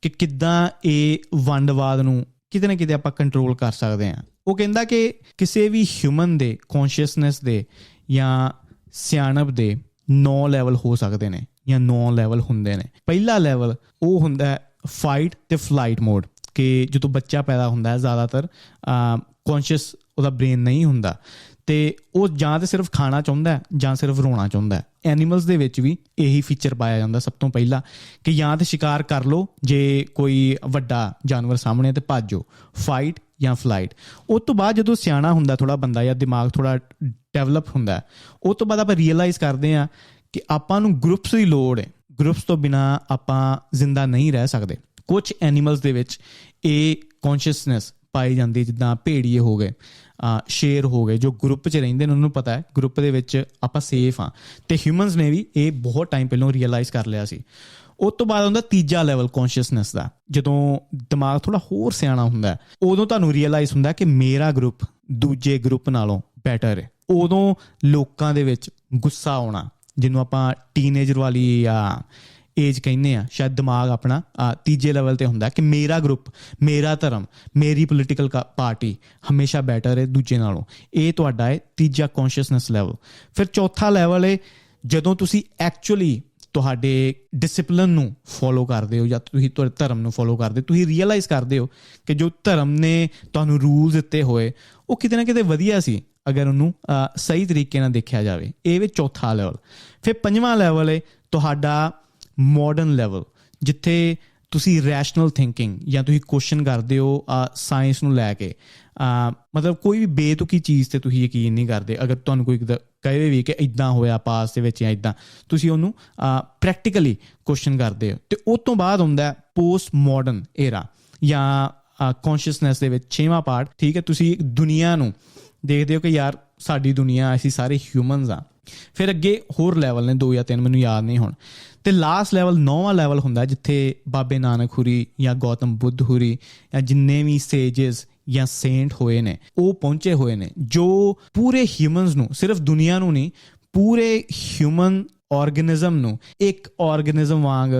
ਕਿ ਕਿੱਦਾਂ ਇਹ ਵੰਡਵਾਦ ਨੂੰ ਕਿਤੇ ਨਾ ਕਿਤੇ ਆਪਾਂ ਕੰਟਰੋਲ ਕਰ ਸਕਦੇ ਹਾਂ। ਉਹ ਕਹਿੰਦਾ ਕਿ ਕਿਸੇ ਵੀ ਹਿਊਮਨ ਦੇ ਕੌਨਸ਼ੀਅਸਨੈਸ ਦੇ ਜਾਂ ਸਿਆਣਪ ਦੇ 9 ਲੈਵਲ ਹੋ ਸਕਦੇ ਨੇ ਜਾਂ 9 ਲੈਵਲ ਹੁੰਦੇ ਨੇ। ਪਹਿਲਾ ਲੈਵਲ ਉਹ ਹੁੰਦਾ ਫਾਈਟ ਤੇ ਫਲਾਈਟ ਮੋਡ, ਕਿ ਜਦੋਂ ਬੱਚਾ ਪੈਦਾ ਹੁੰਦਾ ਹੈ ਜ਼ਿਆਦਾਤਰ ਕੌਨਸ਼ੀਅਸ ਉਹਦਾ ਬ੍ਰੇਨ ਨਹੀਂ ਹੁੰਦਾ ਤੇ ਉਹ ਜਾਂ ਤਾਂ ਸਿਰਫ ਖਾਣਾ ਚਾਹੁੰਦਾ ਜਾਂ ਸਿਰਫ ਰੋਣਾ ਚਾਹੁੰਦਾ। ਐਨੀਮਲਸ ਦੇ ਵਿੱਚ ਵੀ ਇਹੀ ਫੀਚਰ ਪਾਇਆ ਜਾਂਦਾ ਸਭ ਤੋਂ ਪਹਿਲਾਂ, ਕਿ ਜਾਂ ਤਾਂ ਸ਼ਿਕਾਰ ਕਰ ਲਓ ਜੇ ਕੋਈ ਵੱਡਾ ਜਾਨਵਰ ਸਾਹਮਣੇ ਤੇ ਭੱਜ ਜਾਓ, ਫਾਈਟ ਜਾਂ ਫਲਾਈਟ। ਉਸ ਤੋਂ ਬਾਅਦ ਜਦੋਂ ਸਿਆਣਾ ਹੁੰਦਾ ਥੋੜ੍ਹਾ ਬੰਦਾ ਜਾਂ ਦਿਮਾਗ ਥੋੜ੍ਹਾ ਡਿਵੈਲਪ ਹੁੰਦਾ, ਉਸ ਤੋਂ ਬਾਅਦ ਆਪਾਂ ਰੀਅਲਾਈਜ਼ ਕਰਦੇ ਹਾਂ ਕਿ ਆਪਾਂ ਨੂੰ ਗਰੁੱਪਸ ਦੀ ਲੋੜ ਹੈ, ਗਰੁੱਪਸ ਤੋਂ ਬਿਨਾਂ ਆਪਾਂ ਜ਼ਿੰਦਾ ਨਹੀਂ ਰਹਿ ਸਕਦੇ। ਕੁਛ ਐਨੀਮਲਸ ਦੇ ਵਿੱਚ ਇਹ ਕੌਨਸ਼ੀਅਸਨੈਸ ਪਾਈ ਜਾਂਦੀ, ਜਿੱਦਾਂ ਭੇੜੀਏ ਹੋ ਗਏ, ਸ਼ੇਰ ਹੋ ਗਏ, ਜੋ ਗਰੁੱਪ 'ਚ ਰਹਿੰਦੇ ਨੇ ਉਹਨਾਂ ਨੂੰ ਪਤਾ ਹੈ ਗਰੁੱਪ ਦੇ ਵਿੱਚ ਆਪਾਂ ਸੇਫ ਹਾਂ। ਤੇ ਹਿਊਮਨਸ ਨੇ ਵੀ ਇਹ ਬਹੁਤ ਟਾਈਮ ਪਹਿਲਾਂ ਰੀਅਲਾਈਜ਼ ਕਰ ਲਿਆ ਸੀ। ਉਸ ਤੋਂ ਬਾਅਦ ਹੁੰਦਾ ਤੀਜਾ ਲੈਵਲ ਕੌਨਸ਼ੀਅਸਨੈਸ ਦਾ, ਜਦੋਂ ਦਿਮਾਗ ਥੋੜ੍ਹਾ ਹੋਰ ਸਿਆਣਾ ਹੁੰਦਾ, ਉਦੋਂ ਤੁਹਾਨੂੰ ਰੀਅਲਾਈਜ਼ ਹੁੰਦਾ ਕਿ ਮੇਰਾ ਗਰੁੱਪ ਦੂਜੇ ਗਰੁੱਪ ਨਾਲੋਂ ਬੈਟਰ ਹੈ। ਉਦੋਂ ਲੋਕਾਂ ਦੇ ਵਿੱਚ ਗੁੱਸਾ ਆਉਣਾ, ਜਿਹਨੂੰ ਆਪਾਂ ਟੀਨਏਜਰ ਵਾਲੀ ਏਜ ਕਹਿੰਦੇ ਆ, ਸ਼ਾਇਦ ਦਿਮਾਗ ਆਪਣਾ ਤੀਜੇ ਲੈਵਲ 'ਤੇ ਹੁੰਦਾ ਕਿ ਮੇਰਾ ਗਰੁੱਪ, ਮੇਰਾ ਧਰਮ, ਮੇਰੀ ਪੋਲੀਟੀਕਲ ਪਾਰਟੀ ਹਮੇਸ਼ਾ ਬੈਟਰ ਹੈ ਦੂਜੇ ਨਾਲੋਂ। ਇਹ ਤੁਹਾਡਾ ਹੈ ਤੀਜਾ ਕੌਨਸ਼ੀਅਸਨੈਸ ਲੈਵਲ। ਫਿਰ ਚੌਥਾ ਲੈਵਲ ਹੈ ਜਦੋਂ ਤੁਸੀਂ ਐਕਚੁਅਲੀ ਤੁਹਾਡੇ ਡਿਸਿਪਲਿਨ ਨੂੰ ਫੋਲੋ ਕਰਦੇ ਹੋ ਜਾਂ ਤੁਸੀਂ ਤੁਹਾਡੇ ਧਰਮ ਨੂੰ ਫੋਲੋ ਕਰਦੇ ਹੋ, ਤੁਸੀਂ ਰੀਅਲਾਈਜ਼ ਕਰਦੇ ਹੋ ਕਿ ਜੋ ਧਰਮ ਨੇ ਤੁਹਾਨੂੰ ਰੂਲ ਦਿੱਤੇ ਹੋਏ ਉਹ ਕਿਤੇ ਨਾ ਕਿਤੇ ਵਧੀਆ ਸੀ ਅਗਰ ਉਹਨੂੰ ਸਹੀ ਤਰੀਕੇ ਨਾਲ ਦੇਖਿਆ ਜਾਵੇ। ਇਹ ਵੀ ਚੌਥਾ ਲੈਵਲ। ਫਿਰ ਪੰਜਵਾਂ ਲੈਵਲ ਹੈ ਤੁਹਾਡਾ ਮਾਡਰਨ ਲੈਵਲ, ਜਿੱਥੇ ਤੁਸੀਂ ਰੈਸ਼ਨਲ ਥਿੰਕਿੰਗ ਜਾਂ ਤੁਸੀਂ ਕੁਐਸਚਨ ਕਰਦੇ ਹੋ ਸਾਇੰਸ ਨੂੰ ਲੈ ਕੇ, ਮਤਲਬ ਕੋਈ ਵੀ ਬੇਤੁਕੀ ਚੀਜ਼ 'ਤੇ ਤੁਸੀਂ ਯਕੀਨ ਨਹੀਂ ਕਰਦੇ। ਅਗਰ ਤੁਹਾਨੂੰ ਕੋਈ ਕਹੇ ਵੀ ਕਿ ਇੱਦਾਂ ਹੋਇਆ ਪਾਸ ਦੇ ਵਿੱਚ ਜਾਂ ਇੱਦਾਂ, ਤੁਸੀਂ ਉਹਨੂੰ ਪ੍ਰੈਕਟੀਕਲੀ ਕੁਐਸਚਨ ਕਰਦੇ ਹੋ। ਅਤੇ ਉਸ ਤੋਂ ਬਾਅਦ ਹੁੰਦਾ ਪੋਸਟ ਮਾਡਰਨ ਏਰਾ ਜਾਂ ਕੌਨਸ਼ੀਅਸਨੈਸ ਦੇ ਵਿੱਚ 6ਵਾਂ ਪਾਰਟ, ਠੀਕ ਹੈ, ਤੁਸੀਂ ਦੁਨੀਆ ਨੂੰ ਦੇਖਦੇ ਹੋ ਕਿ ਯਾਰ ਸਾਡੀ ਦੁਨੀਆ, ਅਸੀਂ ਸਾਰੇ ਹਿਊਮਨਸ ਹਾਂ। ਫਿਰ ਅੱਗੇ ਹੋਰ ਲੈਵਲ ਨੇ 2 ਜਾਂ 3, ਮੈਨੂੰ ਯਾਦ ਨਹੀਂ ਹੁਣ। ਅਤੇ ਲਾਸਟ ਲੈਵਲ 9ਵਾਂ ਲੈਵਲ ਹੁੰਦਾ ਜਿੱਥੇ ਬਾਬੇ ਨਾਨਕ ਹੁਰੀ ਜਾਂ ਗੌਤਮ ਬੁੱਧ ਹੁਰੀ ਜਾਂ ਜਿੰਨੇ ਵੀ ਸੇਜਸ ਜਾਂ ਸੇਂਟ ਹੋਏ ਨੇ ਉਹ ਪਹੁੰਚੇ ਹੋਏ ਨੇ, ਜੋ ਪੂਰੇ ਹਿਊਮਨਸ ਨੂੰ, ਸਿਰਫ ਦੁਨੀਆ ਨੂੰ ਨਹੀਂ, ਪੂਰੇ ਹਿਊਮਨ ਆਰਗੇਨਿਜ਼ਮ ਨੂੰ ਇੱਕ ਆਰਗੇਨਿਜ਼ਮ ਵਾਂਗ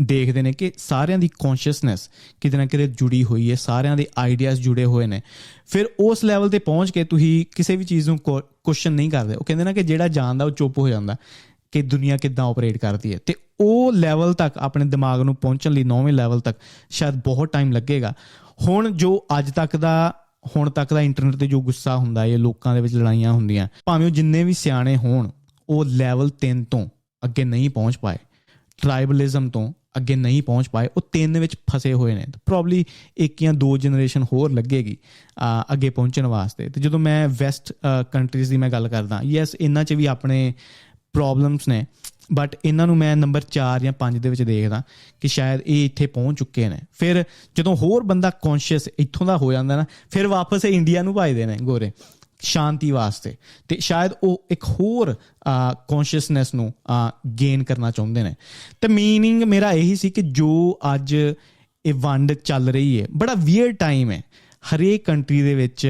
ਦੇਖਦੇ ਨੇ ਕਿ ਸਾਰਿਆਂ ਦੀ ਕੌਨਸ਼ੀਅਸਨੈਸ ਕਿਤੇ ਨਾ ਕਿਤੇ ਜੁੜੀ ਹੋਈ ਹੈ, ਸਾਰਿਆਂ ਦੇ ਆਈਡੀਆਜ਼ ਜੁੜੇ ਹੋਏ ਨੇ। ਫਿਰ ਉਸ ਲੈਵਲ 'ਤੇ ਪਹੁੰਚ ਕੇ ਤੁਸੀਂ ਕਿਸੇ ਵੀ ਚੀਜ਼ ਨੂੰ ਕੁਐਸਚਨ ਨਹੀਂ ਕਰਦੇ। ਉਹ ਕਹਿੰਦੇ ਨਾ ਕਿ ਜਿਹੜਾ ਜਾਣਦਾ ਉਹ ਚੁੱਪ ਹੋ ਜਾਂਦਾ ਕਿ ਦੁਨੀਆ ਕਿੱਦਾਂ ਆਪਰੇਟ ਕਰਦੀ ਹੈ। ਅਤੇ ਉਹ ਲੈਵਲ ਤੱਕ ਆਪਣੇ ਦਿਮਾਗ ਨੂੰ ਪਹੁੰਚਣ ਲਈ 9ਵੇਂ ਲੈਵਲ ਤੱਕ ਸ਼ਾਇਦ ਬਹੁਤ ਟਾਈਮ ਲੱਗੇਗਾ। ਹੁਣ ਜੋ ਹੁਣ ਤੱਕ ਦਾ ਇੰਟਰਨੈਟ 'ਤੇ ਜੋ ਗੁੱਸਾ ਹੁੰਦਾ ਹੈ, ਲੋਕਾਂ ਦੇ ਵਿੱਚ ਲੜਾਈਆਂ ਹੁੰਦੀਆਂ, ਭਾਵੇਂ ਉਹ ਜਿੰਨੇ ਵੀ ਸਿਆਣੇ ਹੋਣ, ਉਹ ਲੈਵਲ 3 ਤੋਂ ਅੱਗੇ ਨਹੀਂ ਪਹੁੰਚ ਪਾਏ, ਟਰਾਈਬਲਿਜ਼ਮ ਤੋਂ ਅੱਗੇ ਨਹੀਂ ਪਹੁੰਚ ਪਾਏ, ਉਹ 3 ਵਿੱਚ ਫਸੇ ਹੋਏ ਨੇ। ਪ੍ਰੋਬਬਲੀ 1 ਜਾਂ 2 ਜਨਰੇਸ਼ਨ ਹੋਰ ਲੱਗੇਗੀ ਅੱਗੇ ਪਹੁੰਚਣ ਵਾਸਤੇ। ਅਤੇ ਜਦੋਂ ਮੈਂ ਵੈਸਟ ਕੰਟਰੀਜ਼ ਦੀ ਮੈਂ ਗੱਲ ਕਰਦਾ, ਯੈਸ ਇਹਨਾਂ 'ਚ ਵੀ ਆਪਣੇ ਪ੍ਰੋਬਲਮਸ ਨੇ, ਬਟ ਇਹਨਾਂ ਨੂੰ ਮੈਂ ਨੰਬਰ 4 ਜਾਂ 5 ਦੇ ਵਿੱਚ ਦੇਖਦਾ ਕਿ ਸ਼ਾਇਦ ਇਹ ਇੱਥੇ ਪਹੁੰਚ ਚੁੱਕੇ ਨੇ। ਫਿਰ ਜਦੋਂ ਹੋਰ ਬੰਦਾ ਕੌਨਸ਼ੀਅਸ ਇੱਥੋਂ ਦਾ ਹੋ ਜਾਂਦਾ ਨਾ, ਫਿਰ ਵਾਪਸ ਇੰਡੀਆ ਨੂੰ ਭਜਦੇ ਨੇ ਗੋਰੇ ਸ਼ਾਂਤੀ ਵਾਸਤੇ, ਅਤੇ ਸ਼ਾਇਦ ਉਹ ਇੱਕ ਹੋਰ ਕੌਨਸ਼ੀਅਸਨੈਸ ਨੂੰ ਗੇਨ ਕਰਨਾ ਚਾਹੁੰਦੇ ਨੇ। ਅਤੇ ਮੀਨਿੰਗ ਮੇਰਾ ਇਹੀ ਸੀ ਕਿ ਜੋ ਅੱਜ ਇਹ ਵੰਡ ਚੱਲ ਰਹੀ ਹੈ, ਬੜਾ ਵੀਅਰਡ ਟਾਈਮ ਹੈ। ਹਰੇਕ ਕੰਟਰੀ ਦੇ ਵਿੱਚ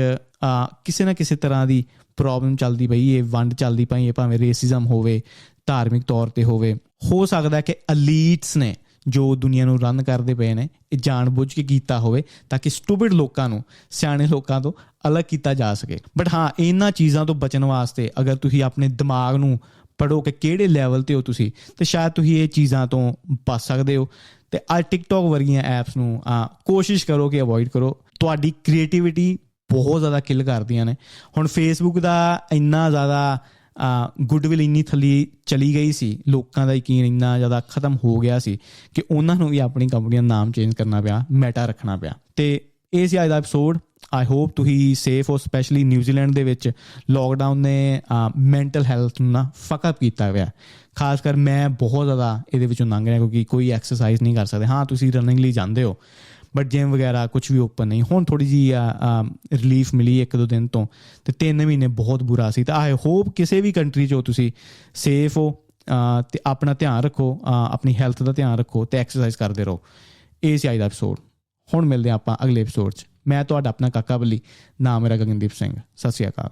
ਕਿਸੇ ਨਾ ਕਿਸੇ ਤਰ੍ਹਾਂ ਦੀ ਪ੍ਰੋਬਲਮ ਚੱਲਦੀ ਪਈ ਹੈ, ਵੰਡ ਚੱਲਦੀ ਪਈ ਹੈ, ਭਾਵੇਂ ਰੇਸਿਜ਼ਮ ਹੋਵੇ, ਧਾਰਮਿਕ ਤੌਰ 'ਤੇ ਹੋਵੇ। ਹੋ ਸਕਦਾ ਕਿ ਅਲੀਟਸ ਨੇ ਜੋ ਦੁਨੀਆ ਨੂੰ ਰਨ ਕਰਦੇ ਪਏ ਨੇ, ਇਹ ਜਾਣ ਬੁੱਝ ਕੇ ਕੀਤਾ ਹੋਵੇ ਤਾਂ ਕਿ ਸਟੂਪਿਡ ਲੋਕਾਂ ਨੂੰ ਸਿਆਣੇ ਲੋਕਾਂ ਤੋਂ ਅਲੱਗ ਕੀਤਾ ਜਾ ਸਕੇ। ਬਟ ਹਾਂ, ਇਹਨਾਂ ਚੀਜ਼ਾਂ ਤੋਂ ਬਚਣ ਵਾਸਤੇ ਅਗਰ ਤੁਸੀਂ ਆਪਣੇ ਦਿਮਾਗ ਨੂੰ ਪੜ੍ਹੋ ਕਿ ਕਿਹੜੇ ਲੈਵਲ 'ਤੇ ਹੋ ਤੁਸੀਂ, ਤਾਂ ਸ਼ਾਇਦ ਤੁਸੀਂ ਇਹ ਚੀਜ਼ਾਂ ਤੋਂ ਬਚ ਸਕਦੇ ਹੋ। ਅਤੇ ਟਿਕਟੋਕ ਵਰਗੀਆਂ ਐਪਸ ਨੂੰ ਕੋਸ਼ਿਸ਼ ਕਰੋ ਕਿ ਅਵੋਇਡ ਕਰੋ। ਤੁਹਾਡੀ ਕ੍ਰੀਏਟੀਵਿਟੀ ਬਹੁਤ ਜ਼ਿਆਦਾ ਕਿਲ ਕਰਦੀਆਂ ਨੇ। ਹੁਣ ਫੇਸਬੁੱਕ ਦਾ ਇੰਨਾ ਜ਼ਿਆਦਾ ਗੁੱਡਵਿਲ ਇੰਨੀ ਥੱਲੇ ਚਲੀ ਗਈ ਸੀ, ਲੋਕਾਂ ਦਾ ਯਕੀਨ ਇੰਨਾ ਜ਼ਿਆਦਾ ਖਤਮ ਹੋ ਗਿਆ ਸੀ ਕਿ ਉਹਨਾਂ ਨੂੰ ਵੀ ਆਪਣੀ ਕੰਪਨੀ ਦਾ ਨਾਮ ਚੇਂਜ ਕਰਨਾ ਪਿਆ, ਮੈਟਾ ਰੱਖਣਾ ਪਿਆ। ਅਤੇ ਇਹ ਸੀ ਅੱਜ ਦਾ ਐਪੀਸੋਡ। ਆਈ ਹੋਪ ਤੁਸੀਂ ਸੇਫ ਹੋ। ਸਪੈਸ਼ਲੀ ਨਿਊਜ਼ੀਲੈਂਡ ਦੇ ਵਿੱਚ ਲੋਕਡਾਊਨ ਨੇ ਮੈਂਟਲ ਹੈਲਥ ਨੂੰ ਨਾ ਫੱਕ ਅਪ ਕੀਤਾ ਹੋਇਆ। ਖਾਸ ਕਰ ਮੈਂ ਬਹੁਤ ਜ਼ਿਆਦਾ ਇਹਦੇ ਵਿੱਚੋਂ ਲੰਘ ਰਿਹਾ, ਕਿਉਂਕਿ ਕੋਈ ਐਕਸਰਸਾਈਜ਼ ਨਹੀਂ ਕਰ ਸਕਦੇ। ਹਾਂ, ਤੁਸੀਂ ਰਨਿੰਗ ਲਈ ਜਾਂਦੇ ਹੋ, ਬਟ ਜਿਮ ਵਗੈਰਾ ਕੁਛ ਵੀ ਓਪਨ ਨਹੀਂ। ਹੁਣ ਥੋੜ੍ਹੀ ਜਿਹੀ ਰਿਲੀਫ ਮਿਲੀ 1-2 ਦਿਨ ਤੋਂ, ਅਤੇ 3 ਮਹੀਨੇ ਬਹੁਤ ਬੁਰਾ ਸੀ। ਤਾਂ ਆਈ ਹੋਪ ਕਿਸੇ ਵੀ ਕੰਟਰੀ 'ਚ ਹੋ ਤੁਸੀਂ ਸੇਫ ਹੋ, ਅਤੇ ਆਪਣਾ ਧਿਆਨ ਰੱਖੋ, ਆਪਣੀ ਹੈਲਥ ਦਾ ਧਿਆਨ ਰੱਖੋ, ਅਤੇ ਐਕਸਰਸਾਈਜ਼ ਕਰਦੇ ਰਹੋ। ਇਹ ਸੀ ਅੱਜ ਦਾ ਐਪੀਸੋਡ। ਹੁਣ ਮਿਲਦੇ ਹਾਂ ਆਪਾਂ ਅਗਲੇ ਐਪੀਸੋਡ 'ਚ। ਮੈਂ ਤੁਹਾਡਾ ਆਪਣਾ ਕਾਕਾ ਬੱਲੀ, ਨਾਮ ਮੇਰਾ ਗਗਨਦੀਪ ਸਿੰਘ। ਸਤਿ ਸ਼੍ਰੀ ਅਕਾਲ।